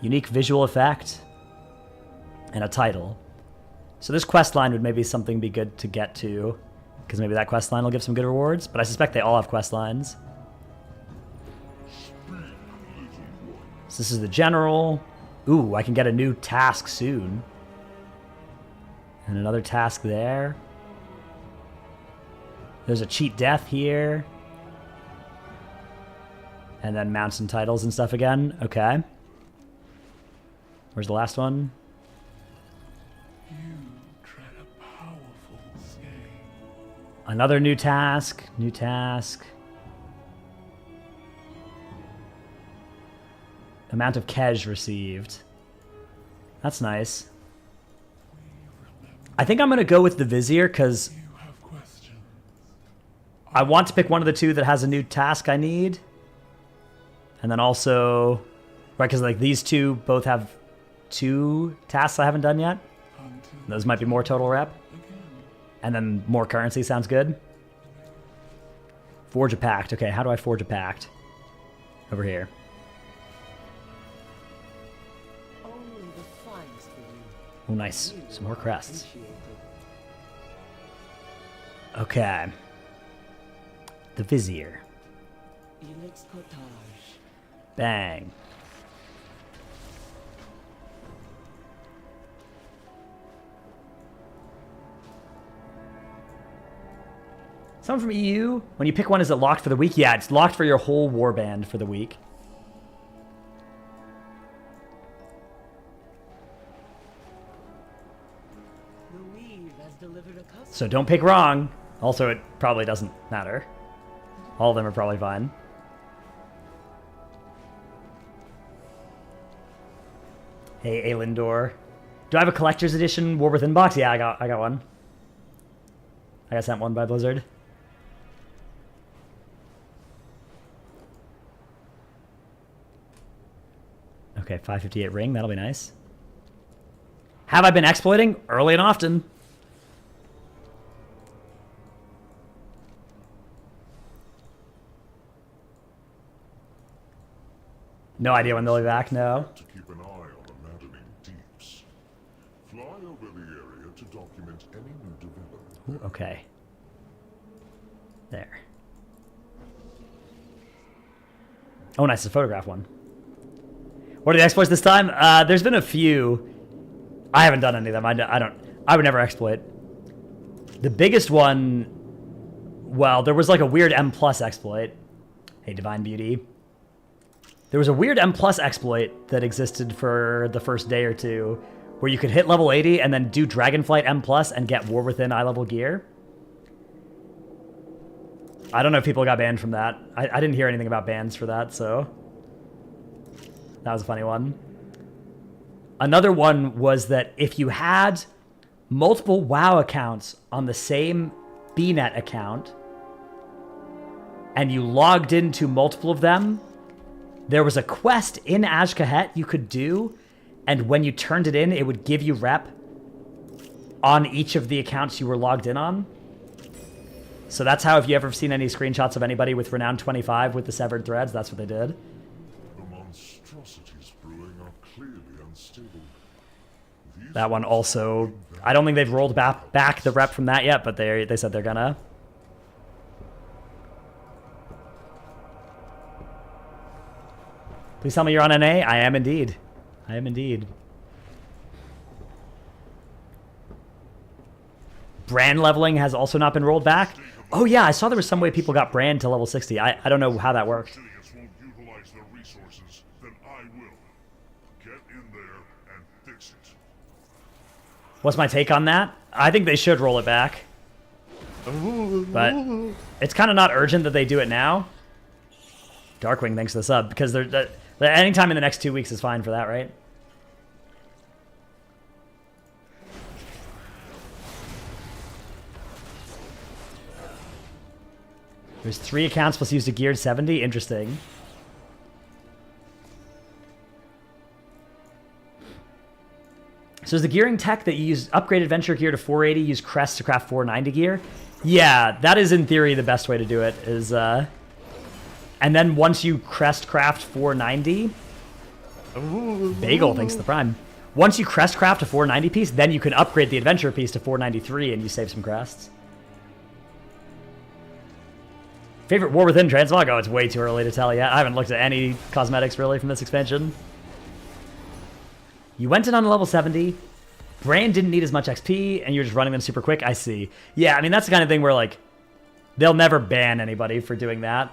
Unique visual effect. And a title. So this quest line would maybe something be good to get to, because maybe that quest line will give some good rewards, but I suspect they all have quest lines. So this is the general. Ooh, I can get a new task soon. And another task there. There's a cheat death here. And then mounts and titles and stuff again. Okay. Where's the last one? You tread a powerful scale. Another new task. New task. Amount of kedge received. That's nice. I think I'm going to go with the Vizier because I want to pick one of the two that has a new task I need. And then also, right, because like these two both have 2 tasks I haven't done yet. Those might be more total rep. And then more currency sounds good. Forge a pact. Okay, how do I forge a pact? Over here. Oh, nice. Some more crests. Okay. The Vizier. Bang. Someone from EU? When you pick one, is it locked for the week? Yeah, it's locked for your whole warband for the week. So don't pick wrong. Also, it probably doesn't matter. All of them are probably fine. Hey, Aelindor. Do I have a collector's edition War Within box? Yeah, I got one. I got sent one by Blizzard. Okay, 558 ring. That'll be nice. Have I been exploiting? Early and often. No idea when they'll be back, no. To keep an eye on the maddening deeps. Fly over the area to document any new development. Ooh, okay. There. Oh, nice. The photograph one. What are the exploits this time? There's been a few. I haven't done any of them. I would never exploit. The biggest one, well, there was like a weird M+ exploit. Hey, Divine Beauty. There was a weird M+ exploit that existed for the first day or two, where you could hit level 80 and then do Dragonflight M+ and get War Within eye level gear. I don't know if people got banned from that. I didn't hear anything about bans for that, so that was a funny one. Another one was that if you had multiple WoW accounts on the same BNet account and you logged into multiple of them, there was a quest in Azkahet you could do, and when you turned it in, it would give you rep on each of the accounts you were logged in on. So that's how, if you ever seen any screenshots of anybody with Renown 25 with the severed threads, that's what they did. The monstrosities brewing are clearly unstable. That one also, I don't think they've rolled back the rep from that yet, but they said they're gonna. Please tell me you're on NA. I am indeed. I am indeed. Brand leveling has also not been rolled back. Oh yeah, I saw there was some way people got brand to level 60. I don't know how that worked. Won't utilize their resources, then I will. Get in there and fix it. What's my take on that? I think they should roll it back. But it's kind of not urgent that they do it now. Darkwing, thanks for the sub, because anytime in the next 2 weeks is fine for that, right? There's 3 accounts plus used a geared 70. Interesting. So is the gearing tech that you use upgrade adventure gear to 480, use Crest to craft 490 gear? Yeah, that is in theory the best way to do it. Is and then once you Crest craft 490, Bagel thanks to the Prime. Once you Crest craft a 490 piece, then you can upgrade the adventure piece to 493 and you save some crests. Favorite War Within transmog? Oh, it's way too early to tell yet. I haven't looked at any cosmetics really from this expansion. You went in on a level 70. Brand didn't need as much XP, and you're just running them super quick. I see. Yeah, I mean, that's the kind of thing where, like, they'll never ban anybody for doing that.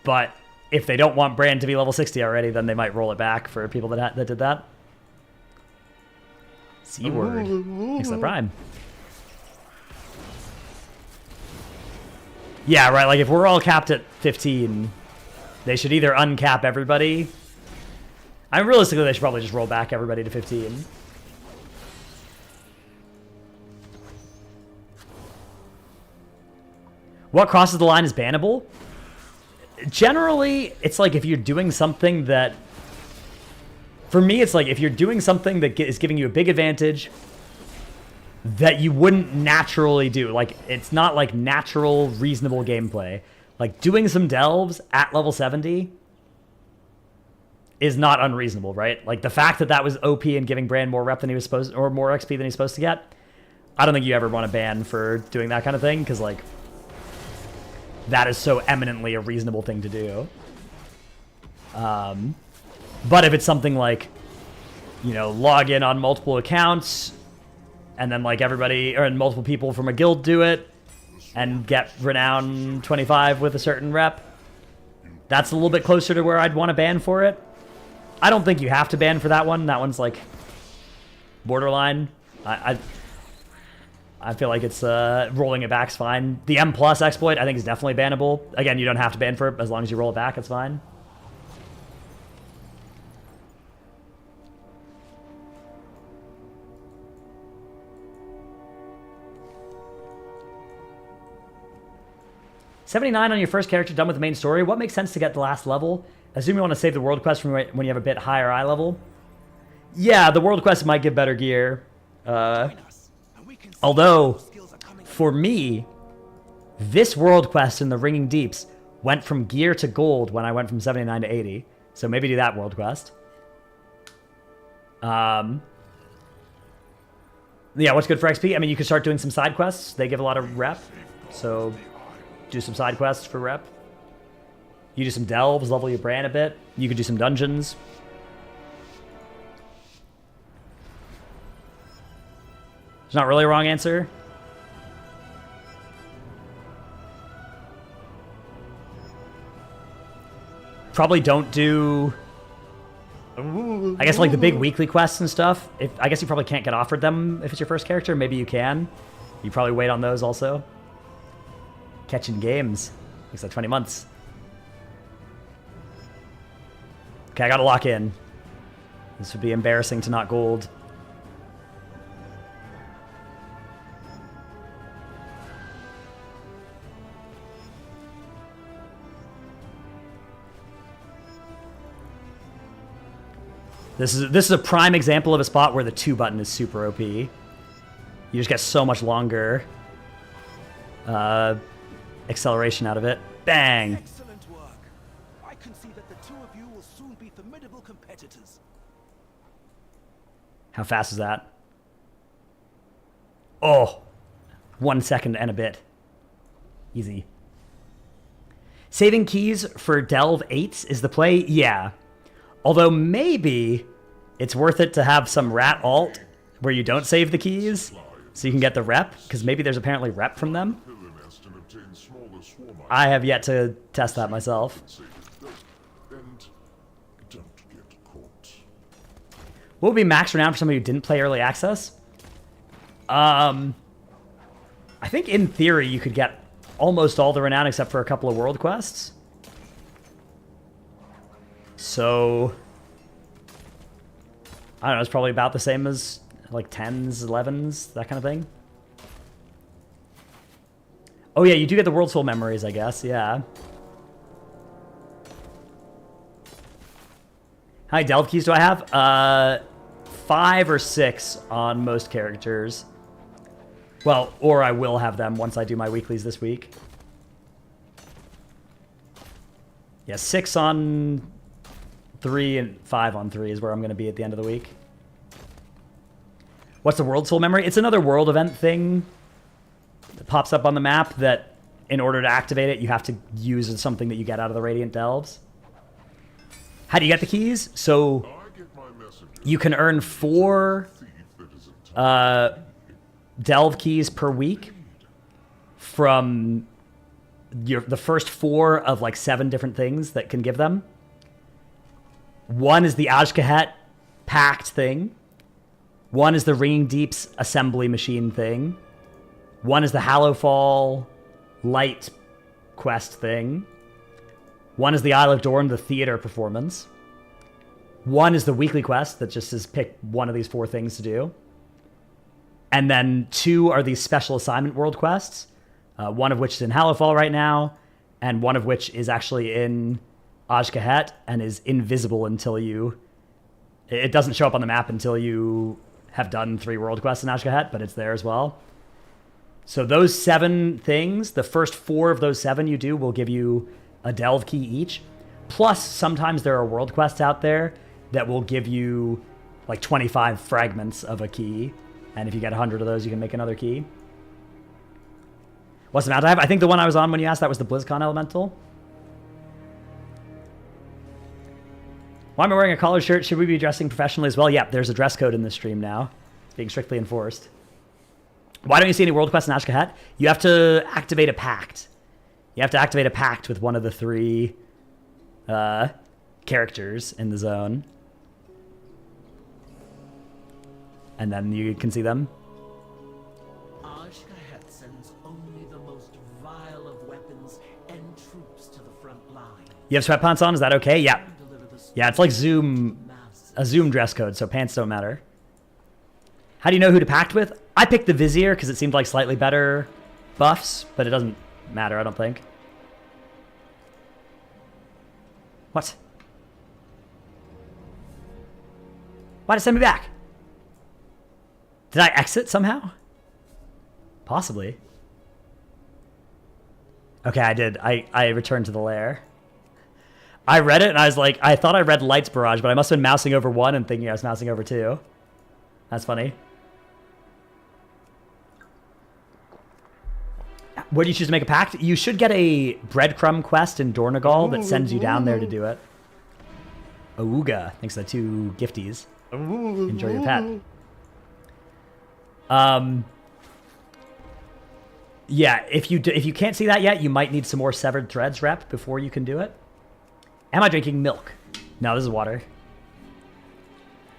But if they don't want Brand to be level 60 already, then they might roll it back for people that did that. C-word. Thanks to the Prime. Yeah, right, like, if we're all capped at 15, they should either uncap everybody. I mean, realistically, they should probably just roll back everybody to 15. What crosses the line is bannable? Generally, it's like if you're doing something that... For me, it's like if you're doing something that is giving you a big advantage that you wouldn't naturally do. Like, it's not like natural, reasonable gameplay. Like, doing some delves at level 70 is not unreasonable, right? Like, the fact that that was OP and giving Brand more rep than he was supposed, or more XP than he's supposed to get, I don't think you ever want to ban for doing that kind of thing, because, like, that is so eminently a reasonable thing to do. But if it's something like, you know, log in on multiple accounts, and then, like, everybody, or multiple people from a guild do it, and get Renown 25 with a certain rep, that's a little bit closer to where I'd want to ban for it. I don't think you have to ban for that one. That one's, like, borderline. I feel like it's, rolling it back's fine. The M+ exploit, I think, is definitely bannable. Again, you don't have to ban for it. As long as you roll it back, it's fine. $79 on your first character done with the main story. What makes sense to get the last level? Assume you want to save the world quest from when you have a bit higher eye level. Yeah, the world quest might give better gear. Although, for me, this world quest in the Ringing Deeps went from gear to gold when I went from 79 to 80. So maybe do that world quest. Yeah, what's good for XP? I mean, you could start doing some side quests. They give a lot of rep. So do some side quests for rep. You do some delves, level your brand a bit. You could do some dungeons. There's not really a wrong answer. Probably don't do... I guess like the big weekly quests and stuff. I guess you probably can't get offered them if it's your first character. Maybe you can. You probably wait on those also. Catching games. Looks like 20 months. Okay, I gotta lock in. This would be embarrassing to not gold. This is a prime example of a spot where the 2 button is super OP. You just get so much longer acceleration out of it. Bang! Excellent work. I can see that the two of you will soon be formidable competitors. How fast is that? Oh, 1 second and a bit. Easy. Saving keys for Delve 8s is the play? Yeah. Although maybe it's worth it to have some rat alt where you don't save the keys so you can get the rep, because maybe there's apparently rep from them. I have yet to test that myself. What would be max renown for somebody who didn't play early access? I think in theory you could get almost all the renown except for a couple of world quests. So, I don't know, it's probably about the same as like 10s, 11s, that kind of thing. Oh yeah, you do get the World Soul memories, I guess, yeah. How many Delve keys do I have? 5 or 6 on most characters. Well, or I will have them once I do my weeklies this week. Yeah, 6 on 3 and 5 on 3 is where I'm going to be at the end of the week. What's the World Soul memory? It's another world event thing that pops up on the map that in order to activate it, you have to use something that you get out of the Radiant Delves. How do you get the keys? So you can earn 4 Delve keys per week from the first 4 of like 7 different things that can give them. One is the Ajkahet Pact thing. One is the Ringing Deeps assembly machine thing. One is the Hallowfall light quest thing. One is the Isle of Dorn, the theater performance. One is the weekly quest that just says pick one of these 4 things to do. And then 2 are these special assignment world quests. One of which is in Hallowfall right now, and one of which is actually in Ajkahet and is invisible until you... It doesn't show up on the map until you have done 3 world quests in Ajkahet, but it's there as well. So those 7 things, the first 4 of those 7 you do will give you a Delve key each. Plus, sometimes there are world quests out there that will give you like 25 fragments of a key. And if you get 100 of those, you can make another key. What's the amount I have? I think the one I was on when you asked that was the BlizzCon Elemental. Why am I wearing a collared shirt? Should we be dressing professionally as well? Yeah, there's a dress code in this stream now. Being strictly enforced. Why don't you see any world quests in Ajkahet? You have to activate a pact. You have to activate a pact with one of the 3 characters in the zone. And then you can see them. Ajkahet sends only the most vile of weapons and troops to the front line. You have sweatpants on? Is that okay? Yeah. Yeah, it's like a Zoom dress code, so pants don't matter. How do you know who to pact with? I picked the Vizier because it seemed like slightly better buffs, but it doesn't matter, I don't think. What? Why'd it send me back? Did I exit somehow? Possibly. Okay, I did. I returned to the lair. I read it and I was like, I thought I read Lights Barrage, but I must have been mousing over 1 and thinking I was mousing over 2. That's funny. Where do you choose to make a pact? You should get a breadcrumb quest in Dornagal that sends you down there to do it. Ooga. Thanks for the 2 gifties. Enjoy your pet. Yeah, if you can't see that yet, you might need some more Severed Threads rep before you can do it. Am I drinking milk? No, this is water.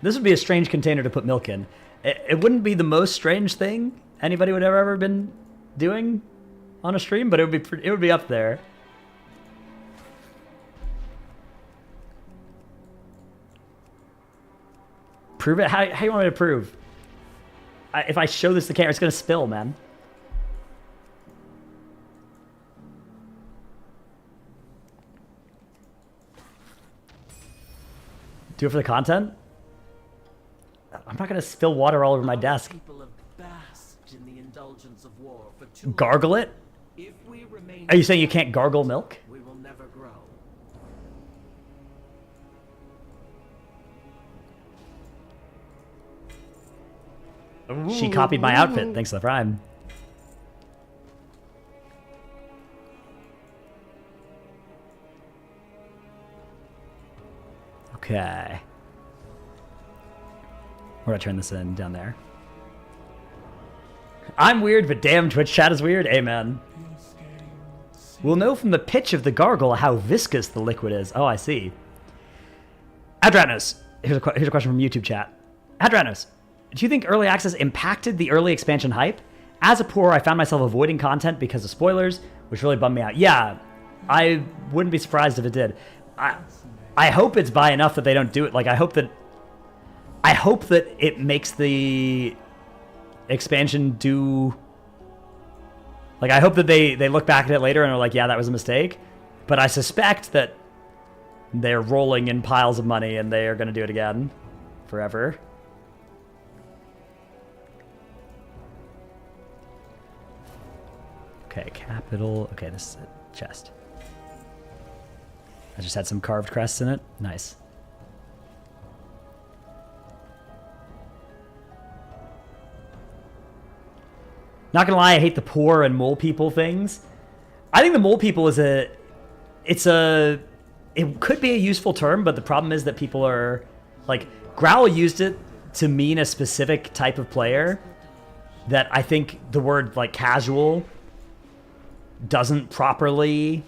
This would be a strange container to put milk in. It wouldn't be the most strange thing anybody would have ever been doing on a stream, but it would be up there. Prove it? How you want me to prove? If I show this to the camera, it's gonna spill, man. Do it for the content? I'm not gonna spill water all over my desk. People have basked in the indulgence of war for too Gargle it? If we remain Are you saying you can't gargle milk? we will never grow. She copied my outfit. Thanks for the prime. Okay. Where do I turn this in? Down there. I'm weird, but damn, Twitch chat is weird. Amen. We'll know from the pitch of the gargle how viscous the liquid is. Oh, I see. Adranos. Here's a question from YouTube chat. Adranos, do you think early access impacted the early expansion hype? As a poor, I found myself avoiding content because of spoilers, which really bummed me out. Yeah, I wouldn't be surprised if it did. I hope it's by enough that they don't do it. Like, I hope that it makes the expansion do... Like, I hope that they look back at it later and are like, yeah, that was a mistake. But I suspect that they're rolling in piles of money and they are going to do it again forever. Okay, capital. Okay, this is a chest. I just had some carved crests in it. Nice. Not gonna lie, I hate the poor and mole people things. I think the mole people is it could be a useful term, but the problem is that people are, like, Growl used it to mean a specific type of player that I think the word, like, casual doesn't properly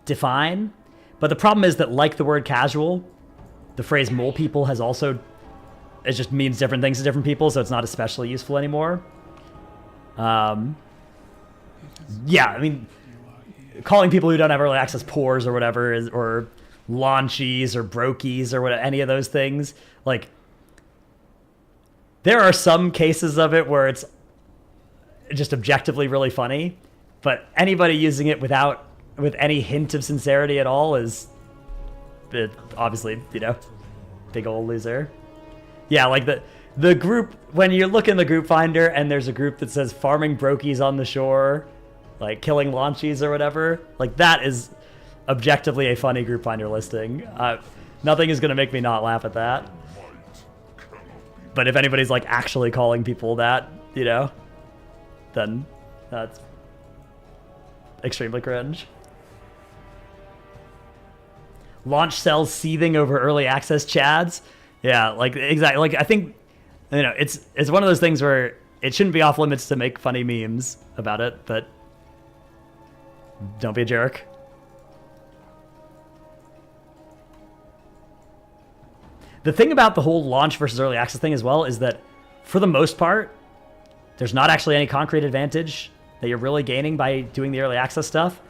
define. But the problem is that, like the word casual, the phrase mole people has also, it just means different things to different people, so it's not especially useful anymore. Yeah, I mean, calling people who don't have early access pores or whatever, or launchies or brokies or what, any of those things, like, there are some cases of it where it's just objectively really funny, but anybody using it with any hint of sincerity at all is obviously, you know, big old loser. Yeah, like the group, when you look in the group finder and there's a group that says farming brokies on the shore, like killing launchies or whatever, like, that is objectively a funny group finder listing. Nothing is going to make me not laugh at that. But if anybody's, like, actually calling people that, you know, then that's extremely cringe. Launch cells seething over early access chads. Yeah, like, exactly. Like, I think, you know, it's one of those things where it shouldn't be off limits to make funny memes about it, but don't be a jerk. The thing about the whole launch versus early access thing as well is that, for the most part, there's not actually any concrete advantage that you're really gaining by doing the early access stuff.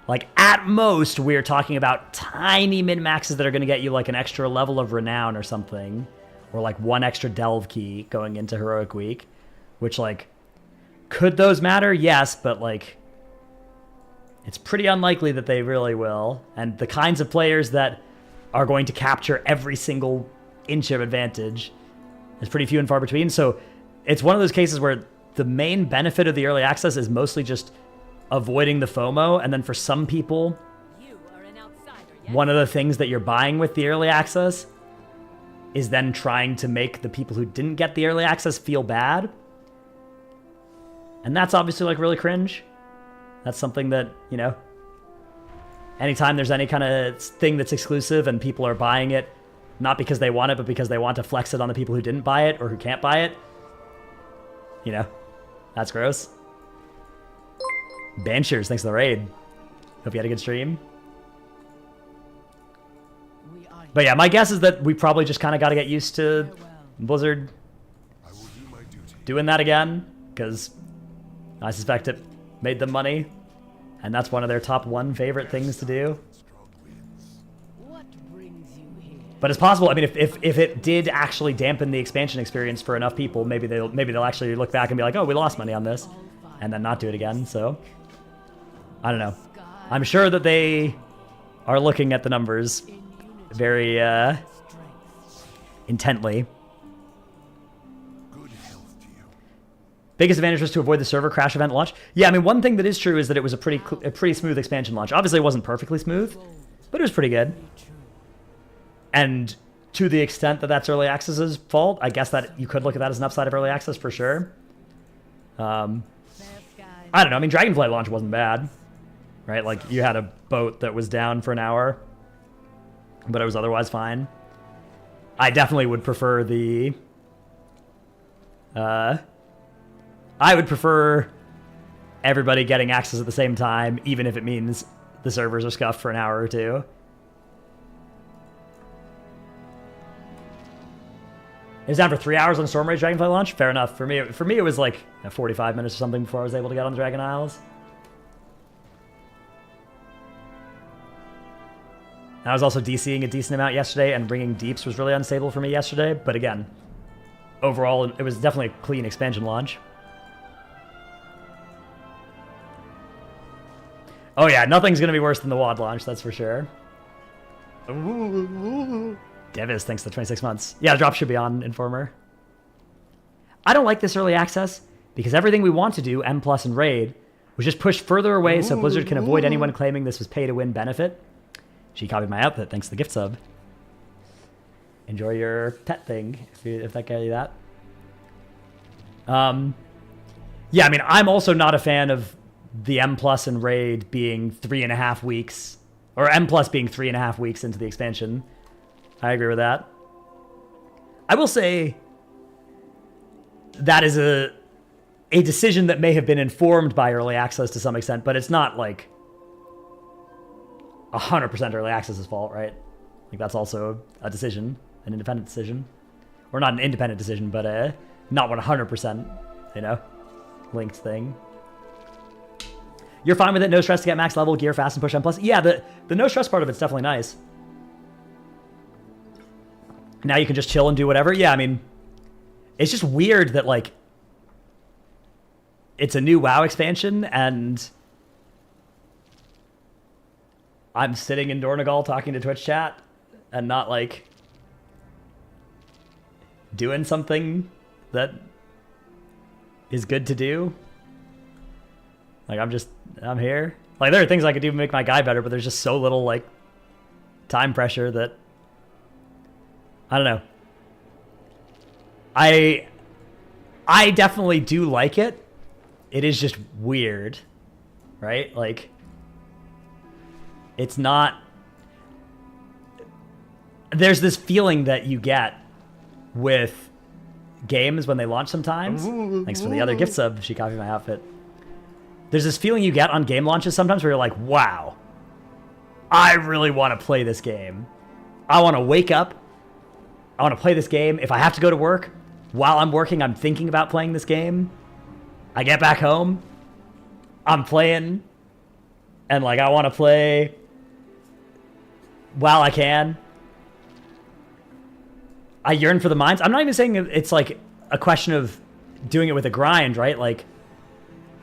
Like, at most, we're talking about tiny min-maxes that are going to get you, like, an extra level of Renown or something, or, like, one extra delve key going into Heroic Week, which, like, could those matter? Yes, but, like, it's pretty unlikely that they really will. And the kinds of players that are going to capture every single inch of advantage is pretty few and far between. So it's one of those cases where the main benefit of the early access is mostly just avoiding the FOMO, and then for some people, one of the things that you're buying with the early access is then trying to make the people who didn't get the early access feel bad. And that's obviously, like, really cringe. That's something that, you know, anytime there's any kind of thing that's exclusive and people are buying it, not because they want it, but because they want to flex it on the people who didn't buy it or who can't buy it, You know, that's gross. Banshers, thanks for the raid. Hope you had a good stream. But yeah, my guess is that we probably just kind of got to get used to Blizzard doing that again, because I suspect it made them money, and that's one of their top 1 favorite things to do. But it's possible. I mean, if it did actually dampen the expansion experience for enough people, maybe they'll actually look back and be like, oh, we lost money on this, and then not do it again. So I don't know. I'm sure that they are looking at the numbers very intently. Biggest advantage was to avoid the server crash event launch. Yeah, I mean, one thing that is true is that it was a pretty smooth expansion launch. Obviously, it wasn't perfectly smooth, but it was pretty good. And to the extent that that's early access's fault, I guess that you could look at that as an upside of early access for sure. I don't know. I mean, Dragonflight launch wasn't bad, right? Like, you had a boat that was down for an hour, but it was otherwise fine. I definitely would prefer the... I would prefer everybody getting access at the same time, even if it means the servers are scuffed for an hour or two. It was down for 3 hours on Stormrage Dragonflight launch. Fair enough. For me, it was like 45 minutes or something before I was able to get on the Dragon Isles. I was also DCing a decent amount yesterday, and bringing deeps was really unstable for me yesterday. But again, overall, it was definitely a clean expansion launch. Oh yeah, nothing's going to be worse than the WoD launch, that's for sure. Devis, thanks for the 26 months. Yeah, the drop should be on, Informer. I don't like this early access, because everything we want to do, M+ and Raid, was just pushed further away so Blizzard can avoid anyone claiming this was pay-to-win benefit. She copied my outfit, thanks to the gift sub. Enjoy your pet thing, if that got you that. Yeah, I mean, I'm also not a fan of the M+ and Raid being 3.5 weeks, or M+ being 3.5 weeks into the expansion. I agree with that. I will say that is a decision that may have been informed by early access to some extent, but it's not like 100% early access's fault, right? Like, that's also a decision, an independent decision. Or not an independent decision, but a not 100%, you know, linked thing. You're fine with it, no stress to get max level, gear fast, and push M+. Yeah, the no stress part of it's definitely nice. Now you can just chill and do whatever. Yeah, I mean, it's just weird that, like, it's a new WoW expansion, and I'm sitting in Dornagal talking to Twitch chat, and not, like, doing something that is good to do. Like, I'm here. Like, there are things I could do to make my guy better, but there's just so little, like, time pressure that, I don't know. I definitely do like it. It is just weird, right? Like, it's not... There's this feeling that you get with games when they launch sometimes. Thanks for the other gift sub. She copied my outfit. There's this feeling you get on game launches sometimes where you're like, wow, I really want to play this game. I want to wake up. I want to play this game. If I have to go to work, while I'm working, I'm thinking about playing this game. I get back home, I'm playing, and, like, I want to play while I can. I yearn for the mines. I'm not even saying it's, like, a question of doing it with a grind, right? Like,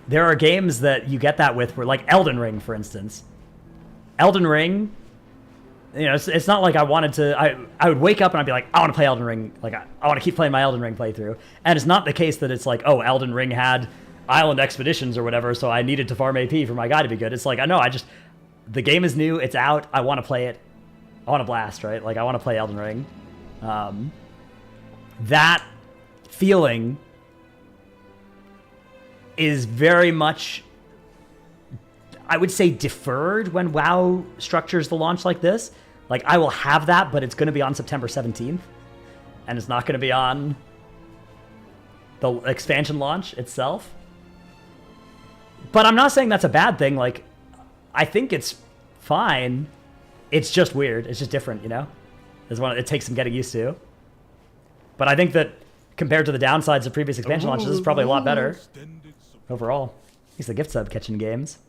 there are games that you get that with, where, like, Elden Ring, for instance. Elden Ring, you know, it's not like I wanted to... I would wake up and I'd be like, I want to play Elden Ring. Like, I want to keep playing my Elden Ring playthrough. And it's not the case that it's like, oh, Elden Ring had island expeditions or whatever, so I needed to farm AP for my guy to be good. It's like, I know, the game is new, it's out, I want to play it. I want to blast, right? Like, I want to play Elden Ring. That feeling is very much, I would say, deferred when WoW structures the launch like this. Like, I will have that, but it's going to be on September 17th. And it's not going to be on the expansion launch itself. But I'm not saying that's a bad thing. Like, I think it's fine. It's just weird. It's just different, you know? It takes some getting used to. But I think that compared to the downsides of previous expansion launches, this is probably a lot better overall. At least the gift sub catching games.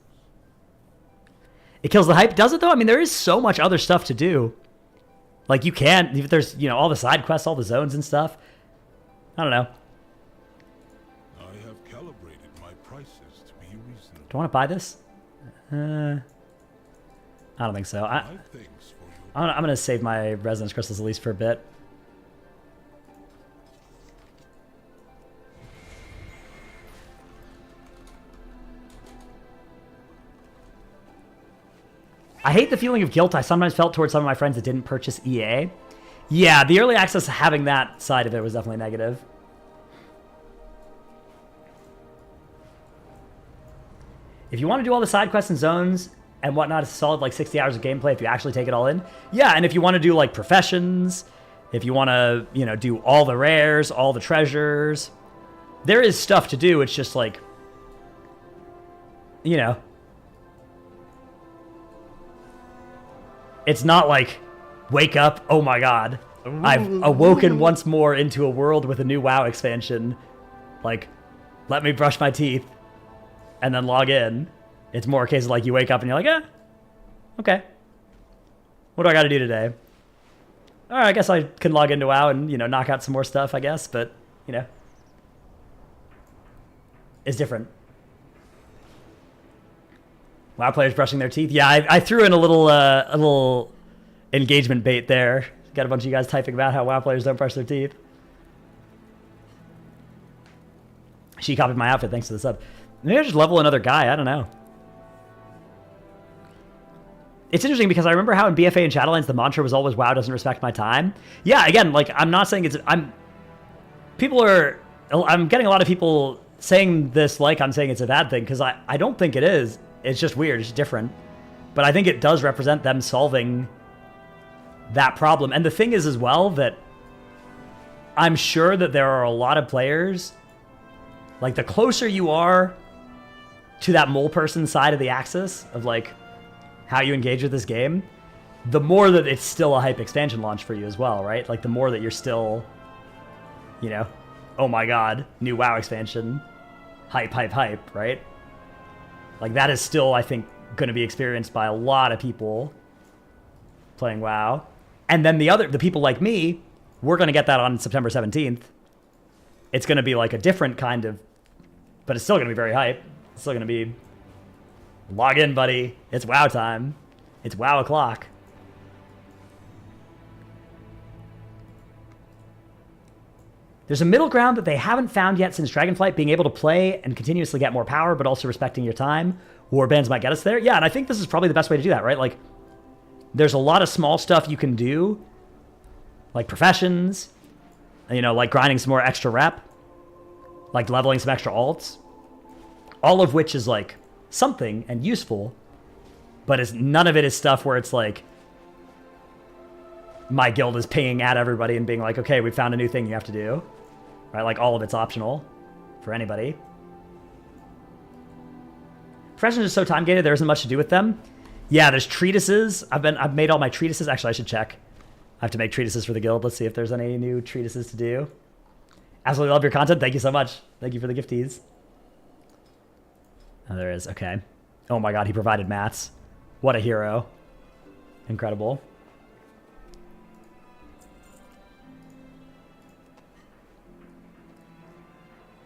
It kills the hype. Does it, though? I mean, there is so much other stuff to do. Like, you can't... There's, you know, all the side quests, all the zones and stuff. I don't know. I have calibrated my prices to be reasonable. Do I want to buy this? I don't think so. I'm going to save my resonance crystals at least for a bit. I hate the feeling of guilt I sometimes felt towards some of my friends that didn't purchase EA. Yeah, the early access having that side of it was definitely negative. If you want to do all the side quests and zones and whatnot, it's a solid like 60 hours of gameplay if you actually take it all in. Yeah, and if you want to do like professions, if you want to, you know, do all the rares, all the treasures, there is stuff to do. It's just like, you know, it's not like, wake up, oh my god, I've awoken once more into a world with a new WoW expansion. Like, let me brush my teeth and then log in. It's more a case of like, you wake up and you're like, okay. What do I got to do today? All right, I guess I can log into WoW and, you know, knock out some more stuff, I guess. But, you know, it's different. WoW players brushing their teeth. Yeah, I threw in a little engagement bait there. Got a bunch of you guys typing about how WoW players don't brush their teeth. She copied my outfit thanks to the sub. Maybe I just level another guy. I don't know. It's interesting because I remember how in BFA and Shadowlands the mantra was always WoW doesn't respect my time. Yeah, again, like I'm not saying I'm getting a lot of people saying this like I'm saying it's a bad thing because I don't think it is. It's just weird. It's different. But I think it does represent them solving that problem. And the thing is as well that I'm sure that there are a lot of players, like the closer you are to that mole person side of the axis of like how you engage with this game, the more that it's still a hype expansion launch for you as well, right? Like the more that you're still, you know, oh my god, new WoW expansion, hype, right? Like that is still, I think, going to be experienced by a lot of people playing WoW. And then the people like me, we're going to get that on September 17th. It's going to be like a different kind of, but it's still going to be very hype. It's still going to be, log in, buddy. It's WoW time. It's WoW o'clock. There's a middle ground that they haven't found yet since Dragonflight, being able to play and continuously get more power, but also respecting your time. Warbands might get us there. Yeah, and I think this is probably the best way to do that, right? Like, there's a lot of small stuff you can do, like professions, you know, like grinding some more extra rep, like leveling some extra alts, all of which is like something and useful, but none of it is stuff where it's like, my guild is pinging at everybody and being like, okay, we found a new thing you have to do. Right? Like all of it's optional for anybody. Professions are so time gated, there isn't much to do with them. Yeah, there's treatises. I've made all my treatises. Actually, I should check. I have to make treatises for the guild. Let's see if there's any new treatises to do. Absolutely love your content. Thank you so much. Thank you for the gifties. Oh, there is. Okay. Oh my god, he provided mats. What a hero. Incredible.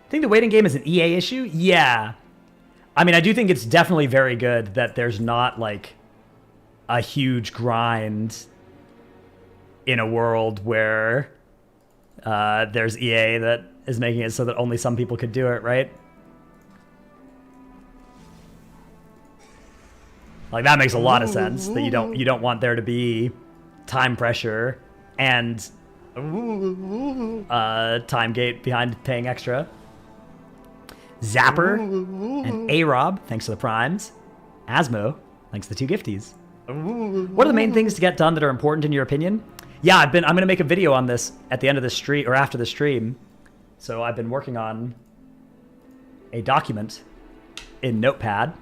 Think the waiting game is an EA issue? Yeah. I mean, I do think it's definitely very good that there's not, like, a huge grind in a world where there's EA that is making it so that only some people could do it, right? Like, that makes a lot of sense, that you don't want there to be time pressure and time gate behind paying extra. Zapper and A-Rob, thanks for the primes. Asmo, thanks for the 2 gifties. What are the main things to get done that are important in your opinion? Yeah, I'm going to make a video on this at the end of the stream, or after the stream. So I've been working on a document in Notepad.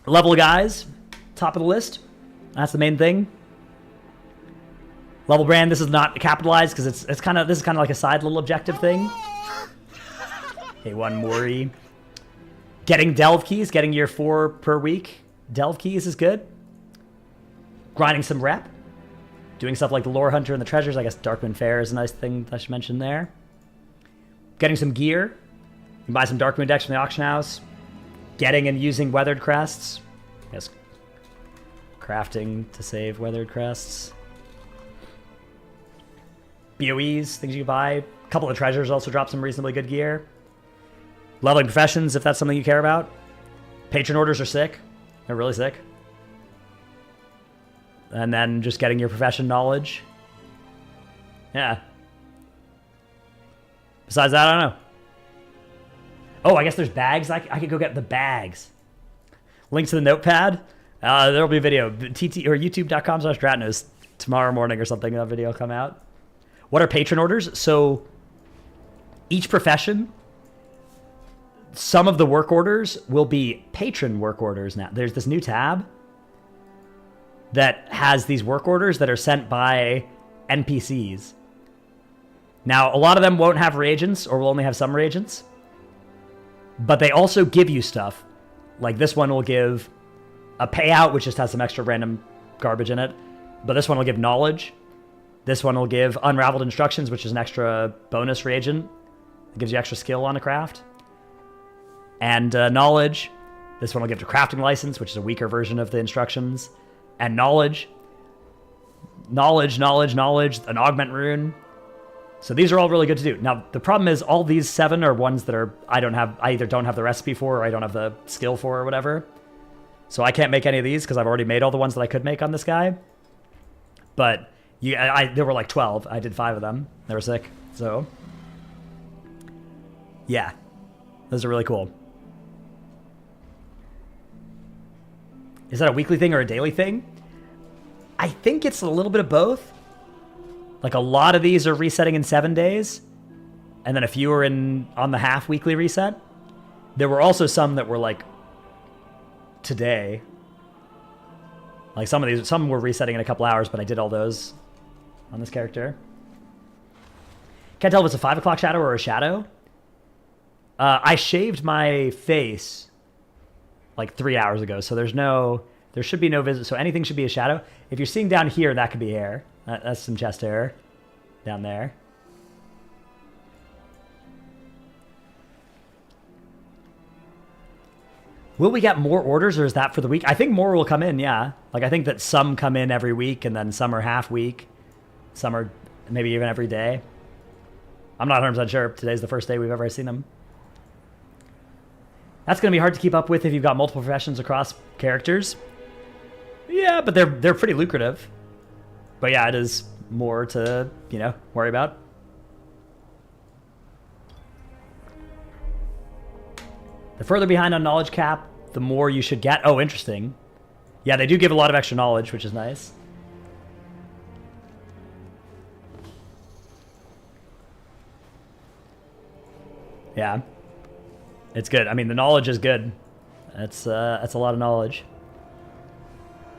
Level guys, top of the list. That's the main thing. Level brand, this is not capitalized because this is kind of like a side little objective thing. Okay, one Mori. Getting delve keys, getting your 4 per week. Delve keys is good. Grinding some rep. Doing stuff like the Lore Hunter and the Treasures. I guess Darkmoon Faire is a nice thing I should mention there. Getting some gear. You can buy some Darkmoon decks from the auction house. Getting and using weathered crests. Yes. Crafting to save weathered crests. BOEs, things you can buy. A couple of treasures also drop some reasonably good gear. Leveling professions, if that's something you care about. Patron orders are sick. They're really sick. And then just getting your profession knowledge. Yeah. Besides that, I don't know. Oh, I guess there's bags. I could go get the bags. Link to the notepad. There'll be a video. TT or youtube.com/Dratnos tomorrow morning or something. That video will come out. What are patron orders? So each profession, some of the work orders will be patron work orders now. There's this new tab that has these work orders that are sent by NPCs. Now, a lot of them won't have reagents or will only have some reagents, but they also give you stuff. Like this one will give a payout, which just has some extra random garbage in it, but this one will give knowledge. This one will give unraveled instructions, which is an extra bonus reagent. It gives you extra skill on a craft. And knowledge. This one will give a crafting license, which is a weaker version of the instructions. And knowledge. Knowledge, an augment rune. So these are all really good to do. Now, the problem is all these 7 are ones that are I either don't have the recipe for or I don't have the skill for or whatever. So I can't make any of these because I've already made all the ones that I could make on this guy. But there were like 12. I did 5 of them. They were sick. So yeah, those are really cool. Is that a weekly thing or a daily thing? I think it's a little bit of both. Like a lot of these are resetting in 7 days, and then a few are on the half weekly reset. There were also some that were like today. Like some were resetting in a couple hours, but I did all those on this character. Can't tell if it's a 5 o'clock shadow or a shadow. I shaved my face like 3 hours ago, so there should be no visit. So anything should be a shadow. If you're seeing down here, that could be hair. That's some chest hair down there. Will we get more orders, or is that for the week? I think more will come in, yeah. Like, I think that some come in every week, and then some are half week. Some are maybe even every day. I'm not 100% sure. Today's the first day we've ever seen them. That's going to be hard to keep up with if you've got multiple professions across characters. Yeah, but they're pretty lucrative. But yeah, it is more to, worry about. The further behind on knowledge cap, the more you should get. Oh, interesting. Yeah, they do give a lot of extra knowledge, which is nice. Yeah. It's good. I mean, the knowledge is good. That's a lot of knowledge.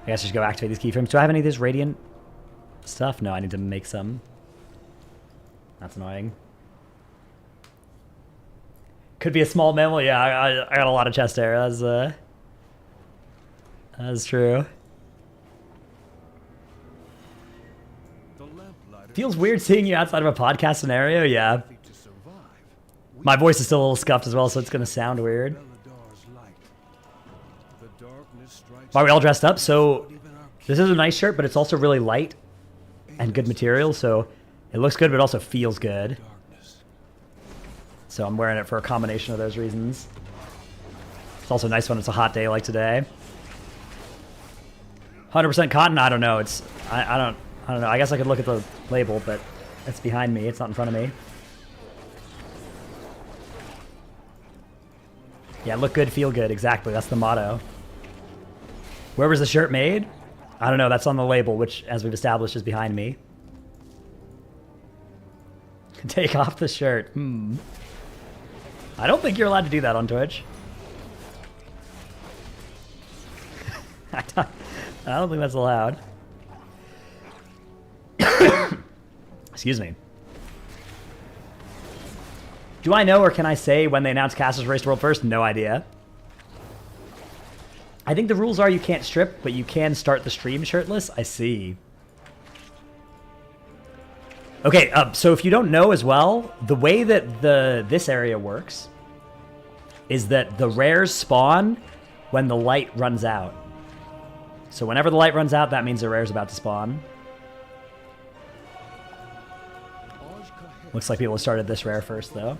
I guess I should go activate these keyframes. Do I have any of this radiant stuff? No, I need to make some. That's annoying. Could be a small mammal. Yeah, I got a lot of chest hair. That's true. Feels weird seeing you outside of a podcast scenario. Yeah. My voice is still a little scuffed as well, so it's going to sound weird. Why are we all dressed up? So this is a nice shirt, but it's also really light and good material, so it looks good, but it also feels good. So I'm wearing it for a combination of those reasons. It's also nice when it's a hot day like today. 100% cotton? I don't know. I don't know. I guess I could look at the label, but it's behind me. It's not in front of me. Yeah, look good, feel good. Exactly. That's the motto. Where was the shirt made? I don't know. That's on the label, which, as we've established, is behind me. Take off the shirt. I don't think you're allowed to do that on Twitch. I don't think that's allowed. Excuse me. Do I know or can I say when they announce casters race to world first? No idea. I think the rules are you can't strip, but you can start the stream shirtless. I see. Okay, so if you don't know as well, the way that this area works is that the rares spawn when the light runs out. So whenever the light runs out, that means the rare's about to spawn. Looks like people started this rare first, though.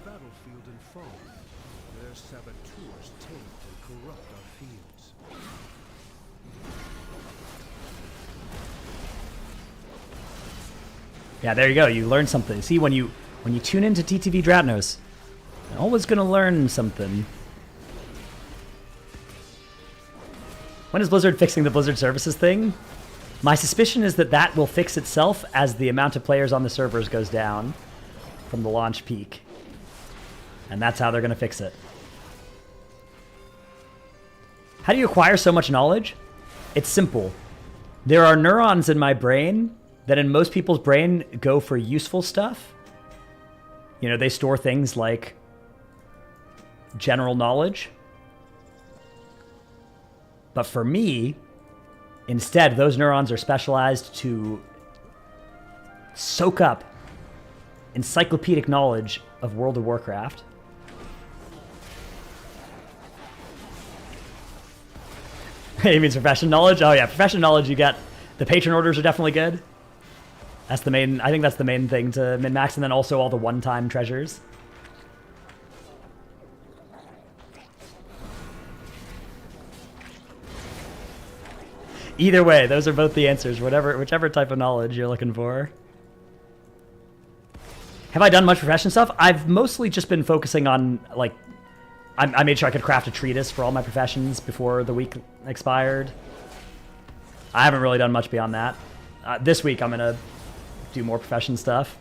Yeah, there you go. You learned something. See, when you tune into TTV Dratnos, you're always gonna learn something. When is Blizzard fixing the Blizzard Services thing? My suspicion is that that will fix itself as the amount of players on the servers goes down from the launch peak. And that's how they're gonna fix it. How do you acquire so much knowledge? It's simple. There are neurons in my brain that in most people's brain go for useful stuff. You know, they store things like general knowledge. But for me, instead, those neurons are specialized to soak up encyclopedic knowledge of World of Warcraft. He means profession knowledge? Oh yeah, profession knowledge you get. The patron orders are definitely good. That's the main, I think that's the main thing to min-max, and then also all the one-time treasures. Either way, those are both the answers, whichever type of knowledge you're looking for. Have I done much profession stuff? I've mostly just been focusing on, like, I made sure I could craft a treatise for all my professions before the week expired. I haven't really done much beyond that. This week I'm going to do more profession stuff.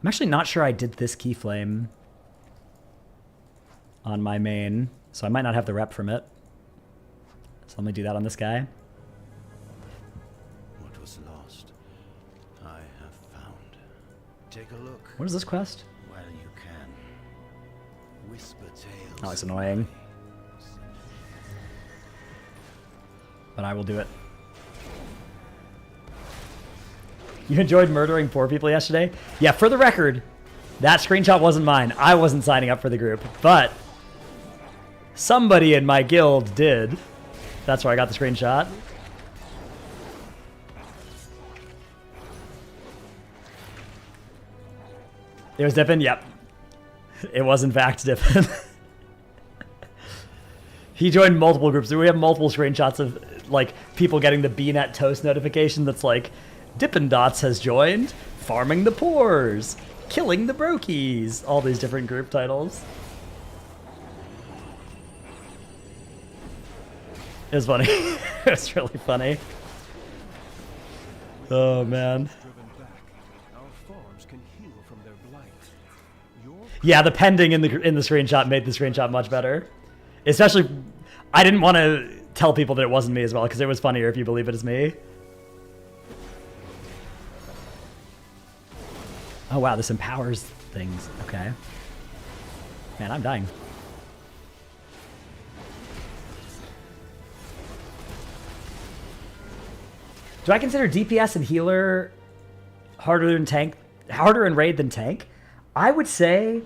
I'm actually not sure I did this keyflame on my main, so I might not have the rep from it. So let me do that on this guy. What was lost, I have found. Take a look. What is this quest? While you can. Whisper tales. Oh, it's annoying. But I will do it. You enjoyed murdering poor people yesterday? Yeah, for the record, that screenshot wasn't mine. I wasn't signing up for the group, but somebody in my guild did. That's where I got the screenshot. It was Dippin? Yep. It was in fact Dippin. He joined multiple groups. We have multiple screenshots of like people getting the BNet toast notification that's like, Dippin' Dots has joined, farming the poors, killing the brokies, all these different group titles. It was funny. It was really funny. Oh man. Yeah, the pending in the screenshot made the screenshot much better. Especially, I didn't want to tell people that it wasn't me as well, because it was funnier if you believe it is me. Oh wow, this empowers things. Okay. Man, I'm dying. Do I consider DPS and healer harder in raid than tank? I would say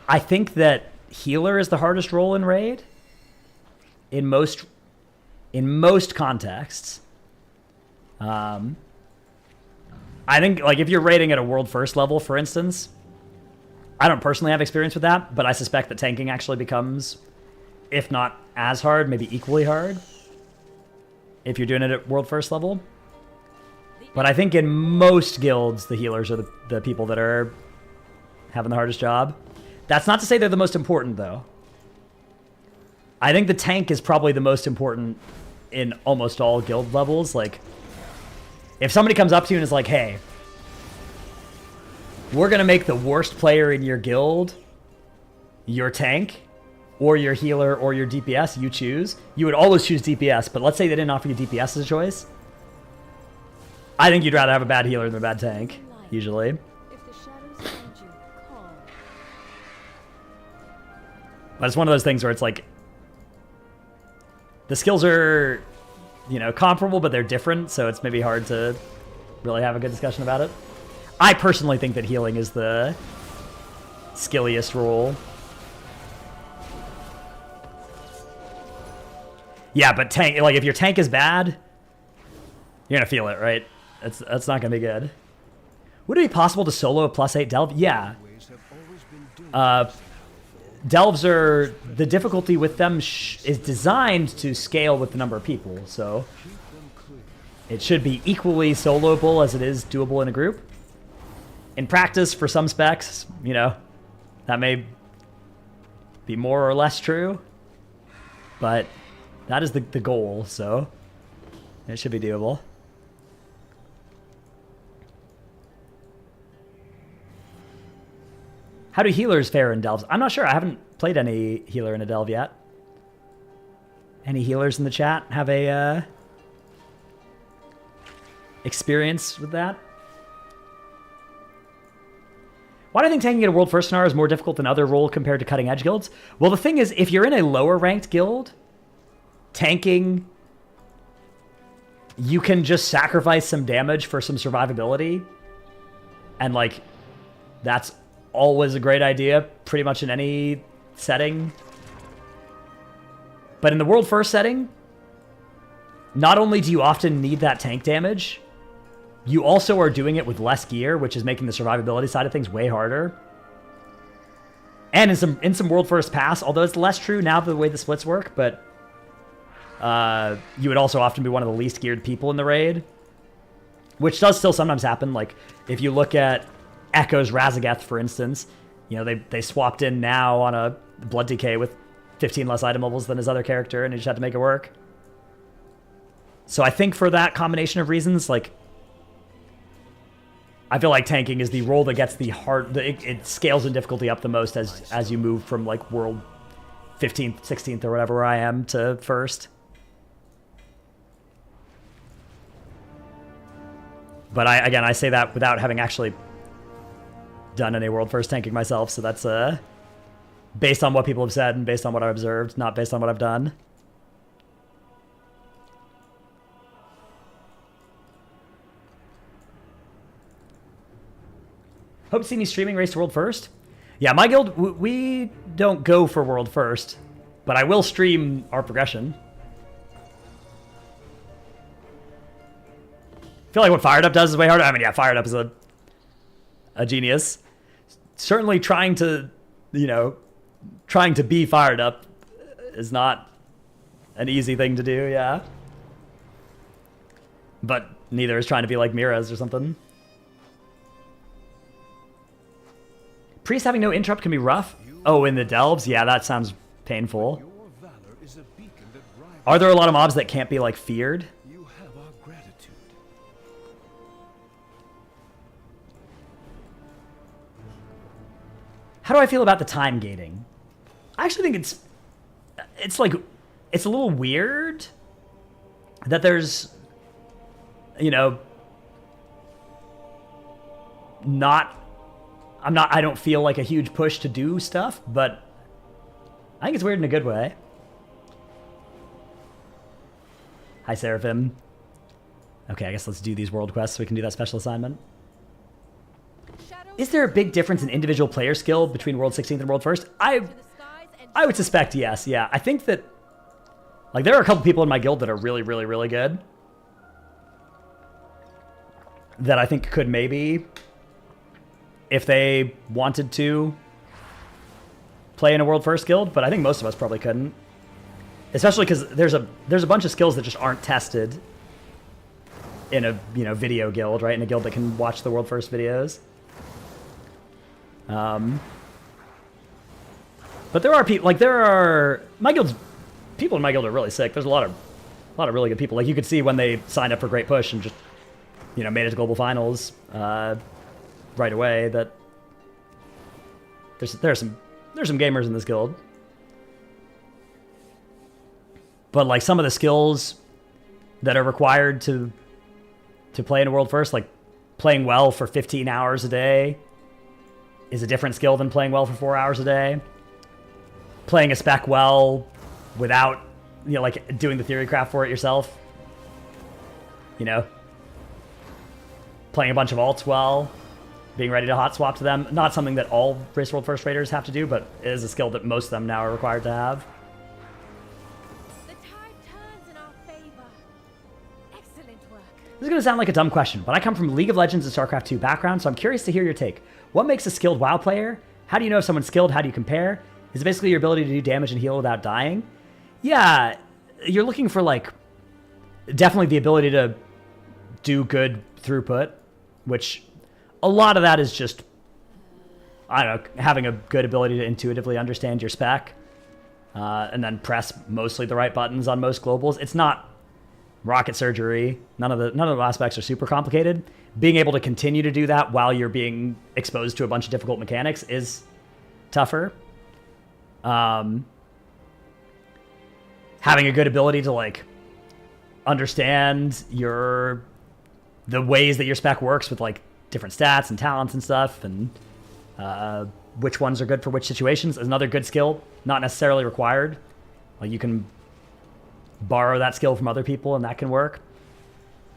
I think that healer is the hardest role in raid in most contexts. I think, like, if you're raiding at a world first level, for instance, I don't personally have experience with that, but I suspect that tanking actually becomes, if not as hard, maybe equally hard if you're doing it at world first level. But I think in most guilds, the healers are the people that are having the hardest job. That's not to say they're the most important, though. I think the tank is probably the most important in almost all guild levels. Like, If somebody comes up to you and is like, hey, we're going to make the worst player in your guild your tank, or your healer, or your DPS, you choose. You would always choose DPS, but let's say they didn't offer you DPS as a choice. I think you'd rather have a bad healer than a bad tank, usually. But it's one of those things where it's like, the skills are, you know, comparable, but they're different, so it's maybe hard to really have a good discussion about it. I personally think that healing is the skilliest role. Yeah, but tank, like if your tank is bad, you're gonna feel it, right? That's not gonna be good. Would it be possible to solo a +8 delve? Yeah. Delves are, the difficulty with them is designed to scale with the number of people, so it should be equally soloable as it is doable in a group. In practice, for some specs, you know, that may be more or less true, but that is the goal, so it should be doable. How do healers fare in delves? I'm not sure. I haven't played any healer in a delve yet. Any healers in the chat have a experience with that? Why do I think tanking at a world first scenario is more difficult than other role compared to cutting edge guilds? Well, the thing is, if you're in a lower ranked guild, tanking, you can just sacrifice some damage for some survivability. And like, that's always a great idea, pretty much in any setting. But in the world first setting, not only do you often need that tank damage, you also are doing it with less gear, which is making the survivability side of things way harder. And in some world first pass, although it's less true now the way the splits work, but you would also often be one of the least geared people in the raid, which does still sometimes happen. Like if you look at Echo's Razageth, for instance, you know, they swapped in now on a Blood Decay with 15 less item levels than his other character, and he just had to make it work. So I think for that combination of reasons, like, I feel like tanking is the role that gets the hard, it scales in difficulty up the most as you move from like world 15th, 16th, or whatever I am to first. But I say that without having actually done any world first tanking myself, so that's based on what people have said and based on what I've observed, not based on what I've done. Hope to see me streaming Race to World First. Yeah, my guild, we don't go for World First, but I will stream our progression. I feel like what Fired Up does is way harder. I mean, yeah, Fired Up is a genius. Certainly trying to, you know, trying to be Fired Up is not an easy thing to do, yeah. But neither is trying to be like Mira's or something. Priest having no interrupt can be rough. Oh, in the delves? Yeah, that sounds painful. Are there a lot of mobs that can't be, like, feared? You have our gratitude. How do I feel about the time gating? I actually think it's like, it's a little weird that there's, you know, I don't feel like a huge push to do stuff, but I think it's weird in a good way. Hi, Seraphim. Okay, I guess let's do these world quests so we can do that special assignment. Is there a big difference in individual player skill between World 16th and World 1st? I would suspect yes, yeah. I think that, like, there are a couple people in my guild that are really, really, really good. That I think could maybe, if they wanted to, play in a World First guild, but I think most of us probably couldn't. Especially because there's a bunch of skills that just aren't tested in a, you know, video guild, right? In a guild that can watch the World First videos. But there are people, like, people in my guild are really sick. There's a lot of really good people. Like, you could see when they sign up for Great Push and just, you know, made it to global finals right away. That there's some gamers in this guild, but like some of the skills that are required to play in a world first, like playing well for 15 hours a day is a different skill than playing well for 4 hours a day. Playing a spec well without, you know, like doing the theory craft for it yourself. You know, playing a bunch of alts well, being ready to hot swap to them. Not something that all Race World First raiders have to do, but it is a skill that most of them now are required to have. The tide turns in our favor. Excellent work. This is going to sound like a dumb question, but I come from League of Legends and StarCraft 2 background, so I'm curious to hear your take. What makes a skilled WoW player? How do you know if someone's skilled? How do you compare? Is it basically your ability to do damage and heal without dying? Yeah, you're looking for, like, definitely the ability to do good throughput, which a lot of that is just, I don't know, having a good ability to intuitively understand your spec and then press mostly the right buttons on most globals. It's not rocket surgery. None of the aspects are super complicated. Being able to continue to do that while you're being exposed to a bunch of difficult mechanics is tougher. Having a good ability to, like, understand the ways that your spec works with, like, different stats and talents and stuff, and which ones are good for which situations is another good skill, not necessarily required. Like, you can borrow that skill from other people and that can work.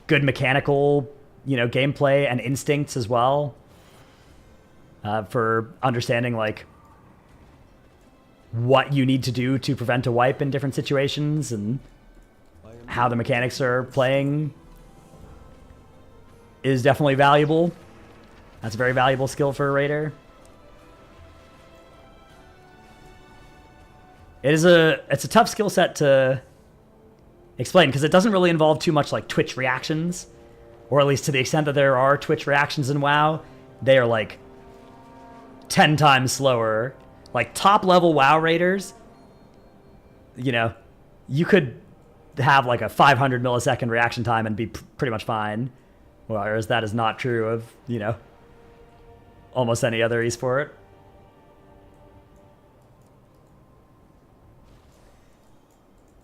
Good mechanical, you know, gameplay and instincts as well, for understanding, like, what you need to do to prevent a wipe in different situations and how the mechanics are playing is definitely valuable. That's a very valuable skill for a raider. It's a tough skill set to explain because it doesn't really involve too much like Twitch reactions, or at least to the extent that there are Twitch reactions in WoW, they are like 10 times slower. Like top level WoW raiders, you know, you could have like a 500 millisecond reaction time and be pretty much fine. Whereas that is not true of, you know, almost any other esport.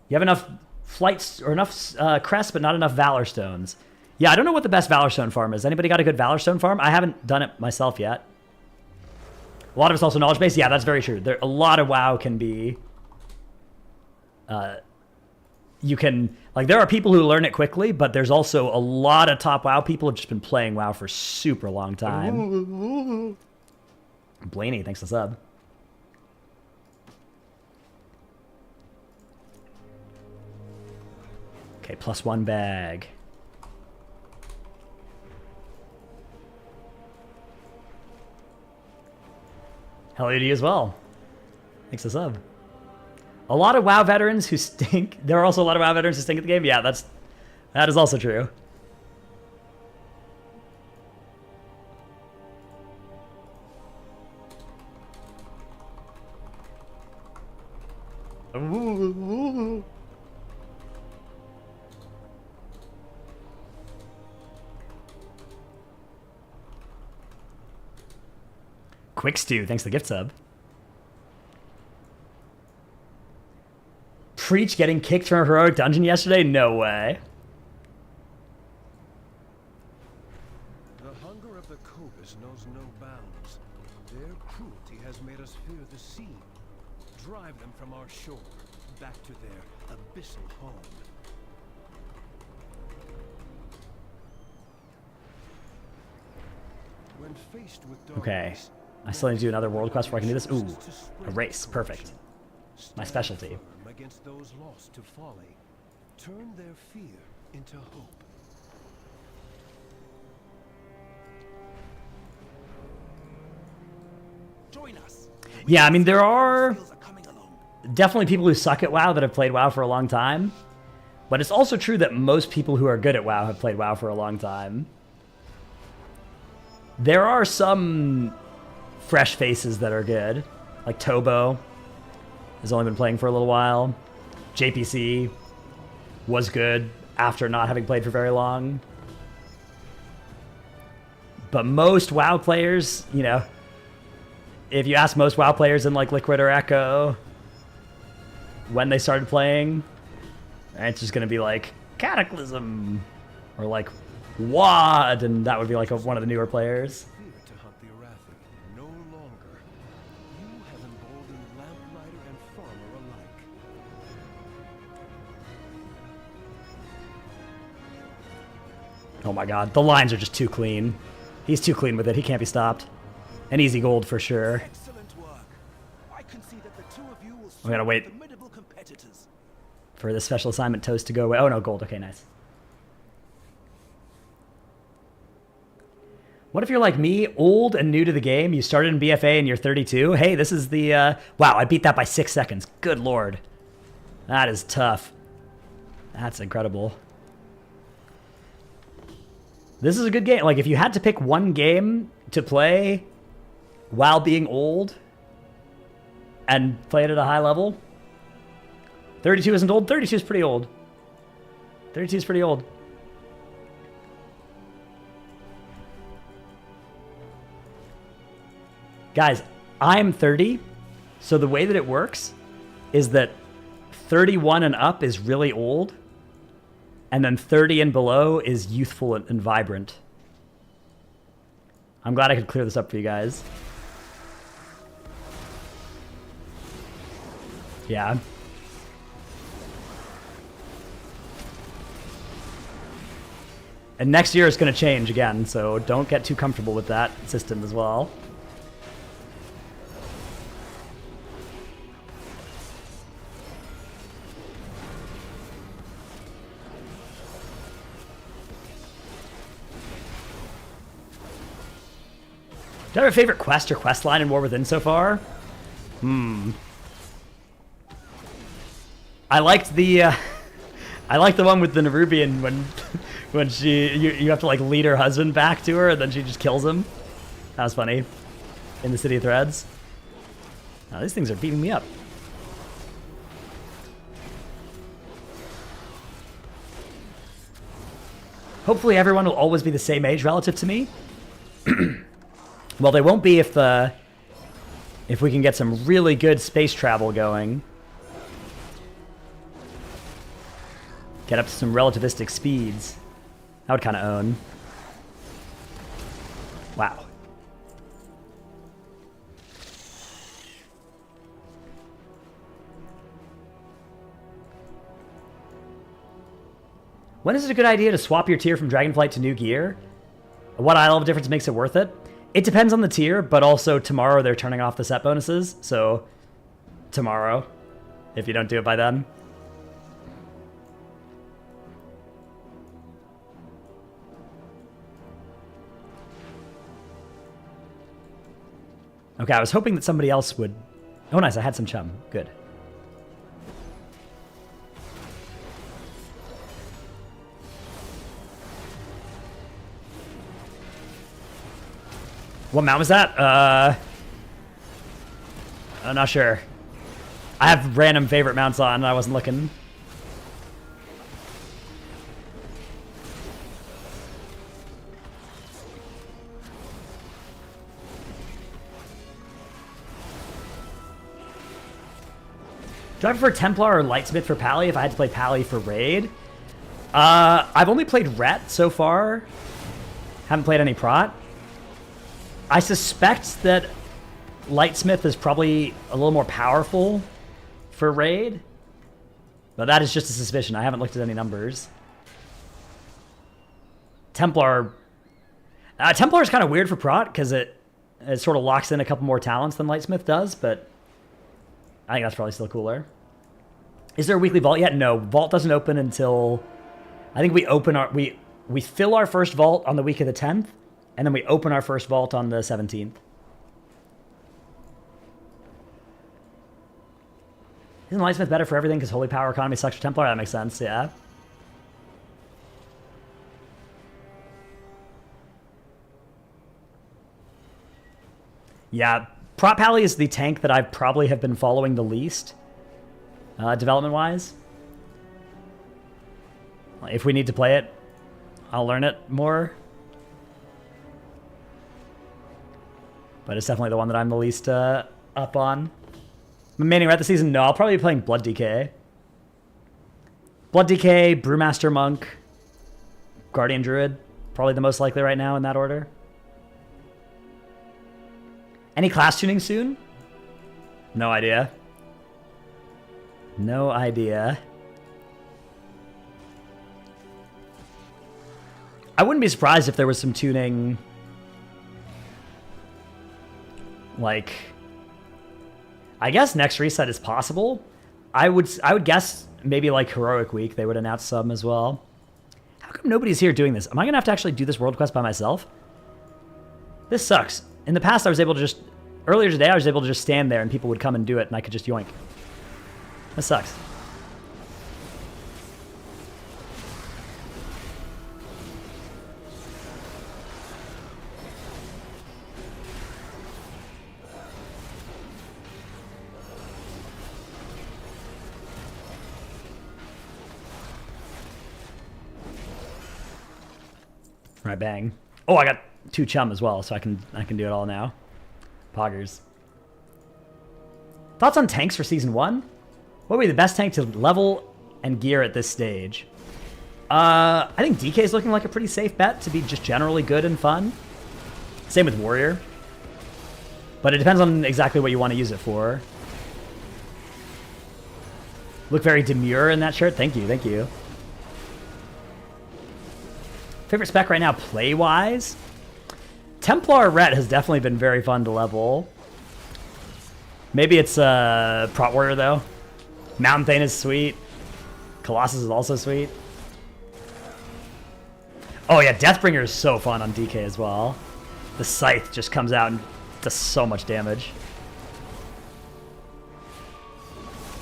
You have enough flights or enough crests, but not enough Valor stones. Yeah, I don't know what the best Valor stone farm is. Anybody got a good Valor stone farm? I haven't done it myself yet. A lot of it's also knowledge based. Yeah, that's very true. A lot of WoW can be. You can, like, there are people who learn it quickly, but there's also a lot of top WoW people who've just been playing WoW for super long time. Blaney, thanks for sub. Okay, +1 bag. Hello to you as well. Thanks for sub. A lot of WoW veterans who stink. There are also a lot of WoW veterans who stink at the game. Yeah, that is also true. Quick Stew, thanks for the gift sub. Preach getting kicked from a heroic dungeon yesterday? No way. The hunger of the Cobras knows no bounds. Their cruelty has made us fear the sea. Drive them from our shore, back to their abyssal home. When faced with darkness, Okay. I still need to do another world quest before I can do this. Ooh, a race. Perfect. My specialty. Against those lost to folly, turn their fear into hope. Join us. Yeah, I mean, there are definitely people who suck at WoW that have played WoW for a long time, but it's also true that most people who are good at WoW have played WoW for a long time. There are some fresh faces that are good, like Tobo has only been playing for a little while. JPC was good after not having played for very long. But most WoW players, you know, if you ask most WoW players in like Liquid or Echo when they started playing, it's just gonna be like Cataclysm or like WoD, and that would be like one of the newer players. Fear to hunt the Arathi no longer. You have emboldened Lamplighter and Farmer alike. Oh my god, the lines are just too clean. He's too clean with it. He can't be stopped. An easy gold for sure. Excellent work. I can see that the two of you will We gotta wait formidable competitors. for the special assignment toast to go away. Oh no, gold. Okay, nice. What if you're like me, old and new to the game? You started in BFA and you're 32. Hey, this is the... wow, I beat that by 6 seconds. Good lord. That is tough. That's incredible. This is a good game. Like, if you had to pick one game to play while being old and play it at a high level, 32 isn't old. 32 is pretty old. 32 is pretty old. Guys, I'm 30, so the way that it works is that 31 and up is really old, and then 30 and below is youthful and vibrant. I'm glad I could clear this up for you guys. Yeah. And next year it's going to change again, so don't get too comfortable with that system as well. Do you have a favorite quest or quest line in War Within so far? I liked the I liked the one with the Nerubian when you have to like lead her husband back to her and then she just kills him. That was funny. In the City of Threads. Now these things are beating me up. Hopefully everyone will always be the same age relative to me. Well, they won't be if we can get some really good space travel going. Get up to some relativistic speeds. I would kind of own. Wow. When is it a good idea to swap your tier from Dragonflight to new gear? What eye level difference makes it worth it? It depends on the tier, but also tomorrow they're turning off the set bonuses, so tomorrow, if you don't do it by then. Okay, I was hoping that somebody else would... Oh, nice, I had some chum. Good. What mount was that? I'm not sure. I have random favorite mounts on, and I wasn't looking. Do I prefer Templar or Lightsmith for Pally if I had to play Pally for Raid? I've only played Ret so far. Haven't played any Prot. I suspect that Lightsmith is probably a little more powerful for Raid. But that is just a suspicion. I haven't looked at any numbers. Templar... Templar is kind of weird for Prot because it sort of locks in a couple more talents than Lightsmith does, but I think that's probably still cooler. Is there a weekly vault yet? No, vault doesn't open until... I think we open our... We fill our first vault on the week of the 10th, and then we open our first vault on the 17th. Isn't Lightsmith better for everything because Holy Power economy sucks for Templar? That makes sense, yeah. Yeah, Prot Pally is the tank that I probably have been following the least, development-wise. If we need to play it, I'll learn it more. but it's definitely the one that I'm the least up on. Remaining right this season? No, I'll probably be playing Blood DK. Blood DK, Brewmaster Monk, Guardian Druid. Probably the most likely right now in that order. Any class tuning soon? No idea. No idea. I wouldn't be surprised if there was some tuning, like, I guess next reset is possible. I would guess maybe like Heroic Week they would announce some as well. How come nobody's here doing this? Am I gonna have to actually do this world quest by myself? This sucks. In the past I was able to just, earlier today I was able to just stand there and people would come and do it and I could just yoink. This sucks. Right, bang. Oh, I got 2 chum as well, so I can do it all now. Poggers. Thoughts on tanks for season 1? What would be the best tank to level and gear at this stage? I think DK is looking like a pretty safe bet to be just generally good and fun. Same with Warrior. But it depends on exactly what you want to use it for. Look very demure in that shirt. Thank you, thank you. Favorite spec right now, play-wise? Templar Ret has definitely been very fun to level. Maybe it's Prot Warrior, though. Mountain Thane is sweet. Colossus is also sweet. Oh, yeah, Deathbringer is so fun on DK as well. The Scythe just comes out and does so much damage.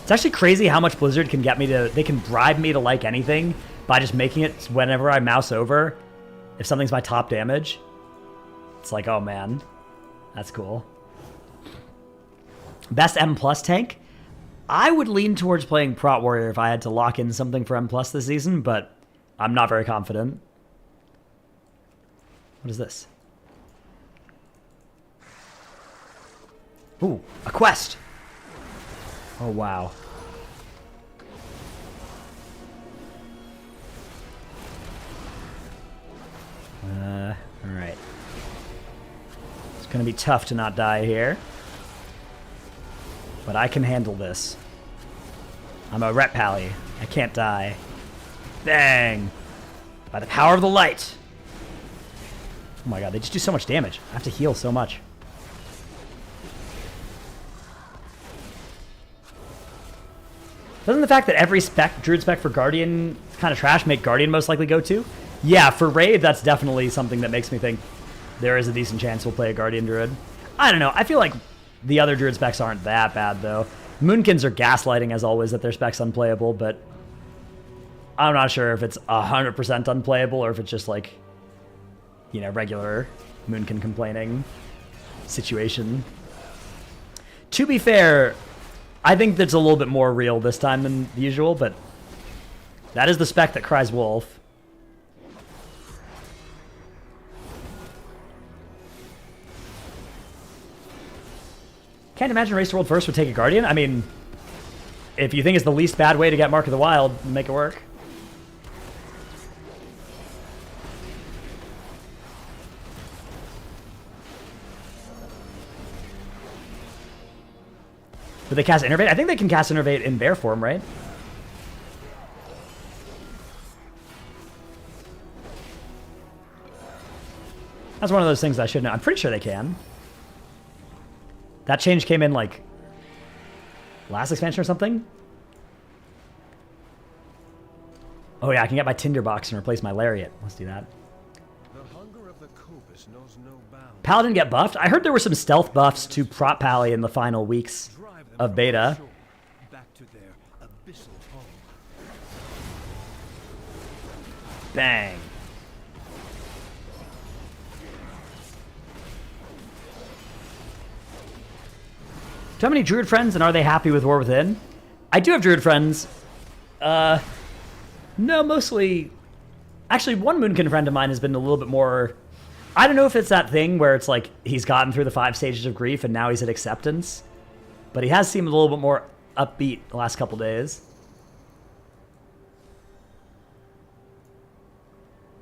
It's actually crazy how much Blizzard can get me to... They can bribe me to like anything by just making it whenever I mouse over, if something's my top damage. It's like, oh man, that's cool. Best M+ tank? I would lean towards playing Prot Warrior if I had to lock in something for M+ this season, but I'm not very confident. What is this? Ooh, a quest! Oh, wow. Alright. It's gonna be tough to not die here. But I can handle this. I'm a Ret Pally. I can't die. Bang! By the power of the light! Oh my god, they just do so much damage. I have to heal so much. Doesn't the fact that every Druid spec for Guardian is kind of trash make Guardian most likely go to? Yeah, for Raid, that's definitely something that makes me think there is a decent chance we'll play a Guardian Druid. I don't know. I feel like the other Druid specs aren't that bad, though. Moonkins are gaslighting, as always, that their spec's unplayable, but I'm not sure if it's 100% unplayable or if it's just like, you know, regular Moonkin complaining situation. To be fair, I think that's a little bit more real this time than usual, but that is the spec that cries wolf. Can't imagine Race to World First would take a Guardian. I mean, if you think it's the least bad way to get Mark of the Wild, make it work. Would they cast Innervate? I think they can cast Innervate in bear form, right? That's one of those things I should know. I'm pretty sure they can. That change came in, like, last expansion or something? Oh yeah, I can get my Tinderbox and replace my Lariat. Let's do that. The hunger of the Copus knows no bounds. Paladin get buffed? I heard there were some stealth buffs to Prot Pally in the final weeks of beta. Back to their abyssal home. Bang. Do you have any Druid friends, and are they happy with War Within? I do have Druid friends. No, mostly... Actually, one Moonkin friend of mine has been a little bit more I don't know if it's that thing where it's like he's gotten through the 5 stages of grief and now he's at acceptance, but he has seemed a little bit more upbeat the last couple days.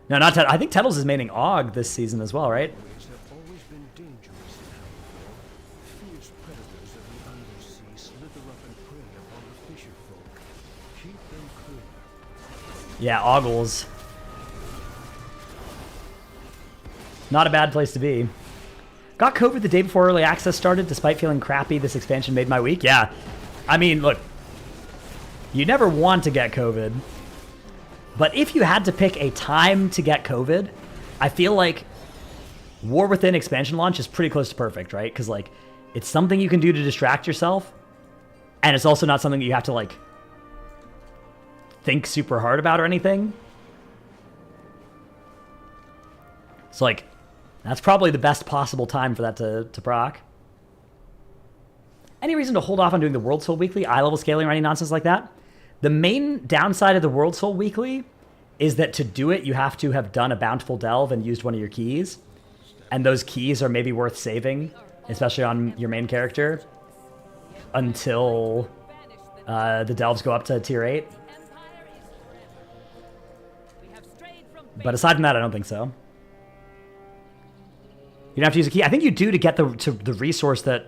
No, not Ted. I think Tettles is maining Og this season as well, right? Ways have always been dangerous in Hellfire. Fierce predators of the undersea slither up and prey upon the fisher folk. Keep them clear. Yeah, Ogles. Not a bad place to be. Got COVID the day before early access started, despite feeling crappy. This expansion made my week. Yeah. I mean, look. You never want to get COVID. But if you had to pick a time to get COVID, I feel like War Within expansion launch is pretty close to perfect, right? Because, like, it's something you can do to distract yourself. And it's also not something that you have to, like, think super hard about or anything. So, like, that's probably the best possible time for that to proc. Any reason to hold off on doing the World Soul Weekly, eye level scaling, or any nonsense like that? The main downside of the World Soul Weekly is that to do it, you have to have done a Bountiful Delve and used one of your keys. And those keys are maybe worth saving, especially on your main character, until the Delves go up to tier 8. But aside from that, I don't think so. You don't have to use a key. I think you do to get the resource that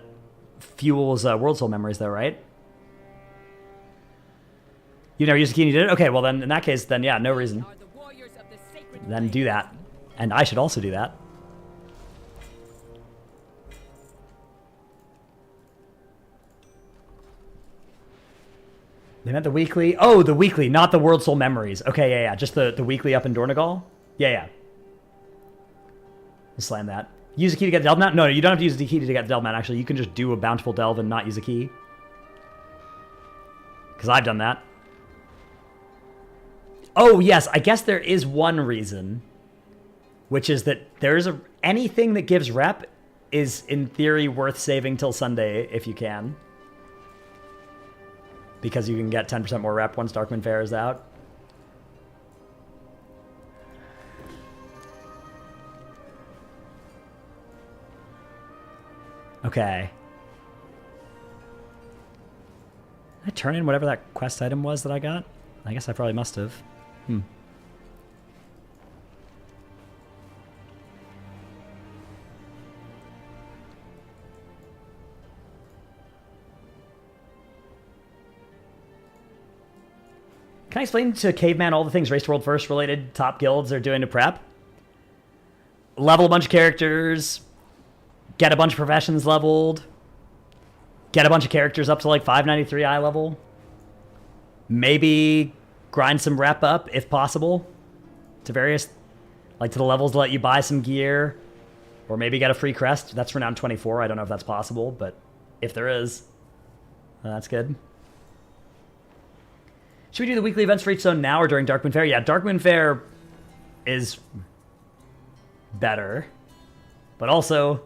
fuels World Soul memories, though, right? You never used a key and you did it? Okay, well then, in that case, then yeah, no reason. Then do that. And I should also do that. They meant the weekly? Oh, the weekly, not the World Soul memories. Okay, yeah, yeah, just the weekly up in Dornegal? Yeah, yeah. Slam that. Use a key to get the Delve Mount? No, you don't have to use the key to get the Delve Mount, actually. You can just do a Bountiful Delve and not use a key. Because I've done that. Oh, yes, I guess there is one reason, which is that there's anything that gives rep is, in theory, worth saving till Sunday if you can. Because you can get 10% more rep once Darkmoon Faire is out. Okay. Did I turn in whatever that quest item was that I got? I guess I probably must have. Can I explain to Caveman all the things Race to World First related top guilds are doing to prep? Level a bunch of characters, get a bunch of professions leveled, get a bunch of characters up to like 593 eye level, maybe grind some rep up if possible to various, like to the levels that let you buy some gear, or maybe get a free crest. That's Renown 24. I don't know if that's possible, but if there is, that's good. Should we do the weekly events for each zone now or during Darkmoon Faire? Yeah, Darkmoon Faire is better, but also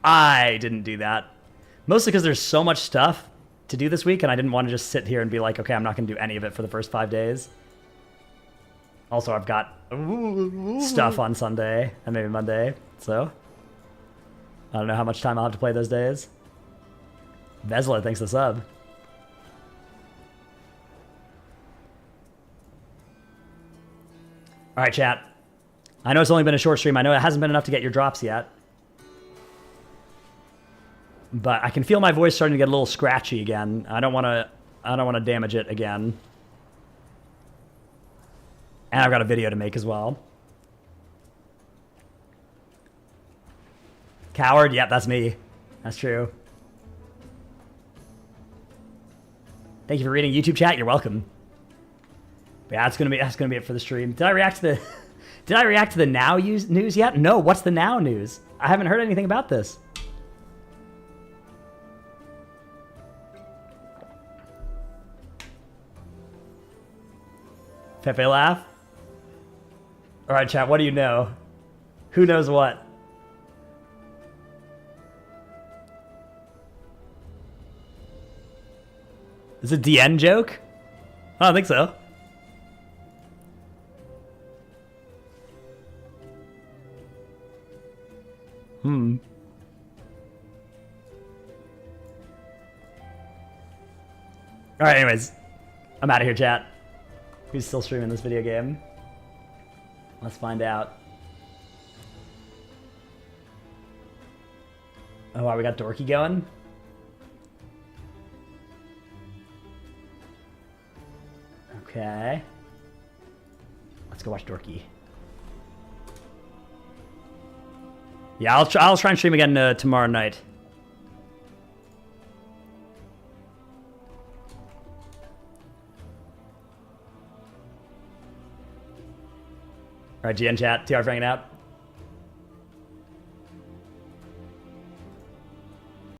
I didn't do that. Mostly because there's so much stuff to do this week, and I didn't want to just sit here and be like, okay, I'm not going to do any of it for the first 5 days. Also, I've got stuff on Sunday and maybe Monday, so I don't know how much time I'll have to play those days. Vesla, thanks for the sub. All right, chat. I know it's only been a short stream. I know it hasn't been enough to get your drops yet. But I can feel my voice starting to get a little scratchy again. I don't want to damage it again. And I've got a video to make as well. Coward, yep, that's me. That's true. Thank you for reading YouTube chat. You're welcome. But yeah, that's gonna be it for the stream. Did I react to the now news yet? No. What's the now news? I haven't heard anything about this. Pepe laugh. All right, chat. What do you know? Who knows what? Is it a DN joke? I don't think so. All right, anyways, I'm out of here, chat. Who's still streaming this video game? Let's find out. Oh, wow, we got Dorky going. Okay. Let's go watch Dorky. Yeah, I'll try and stream again tomorrow night. All right, GN chat, TR for hanging out.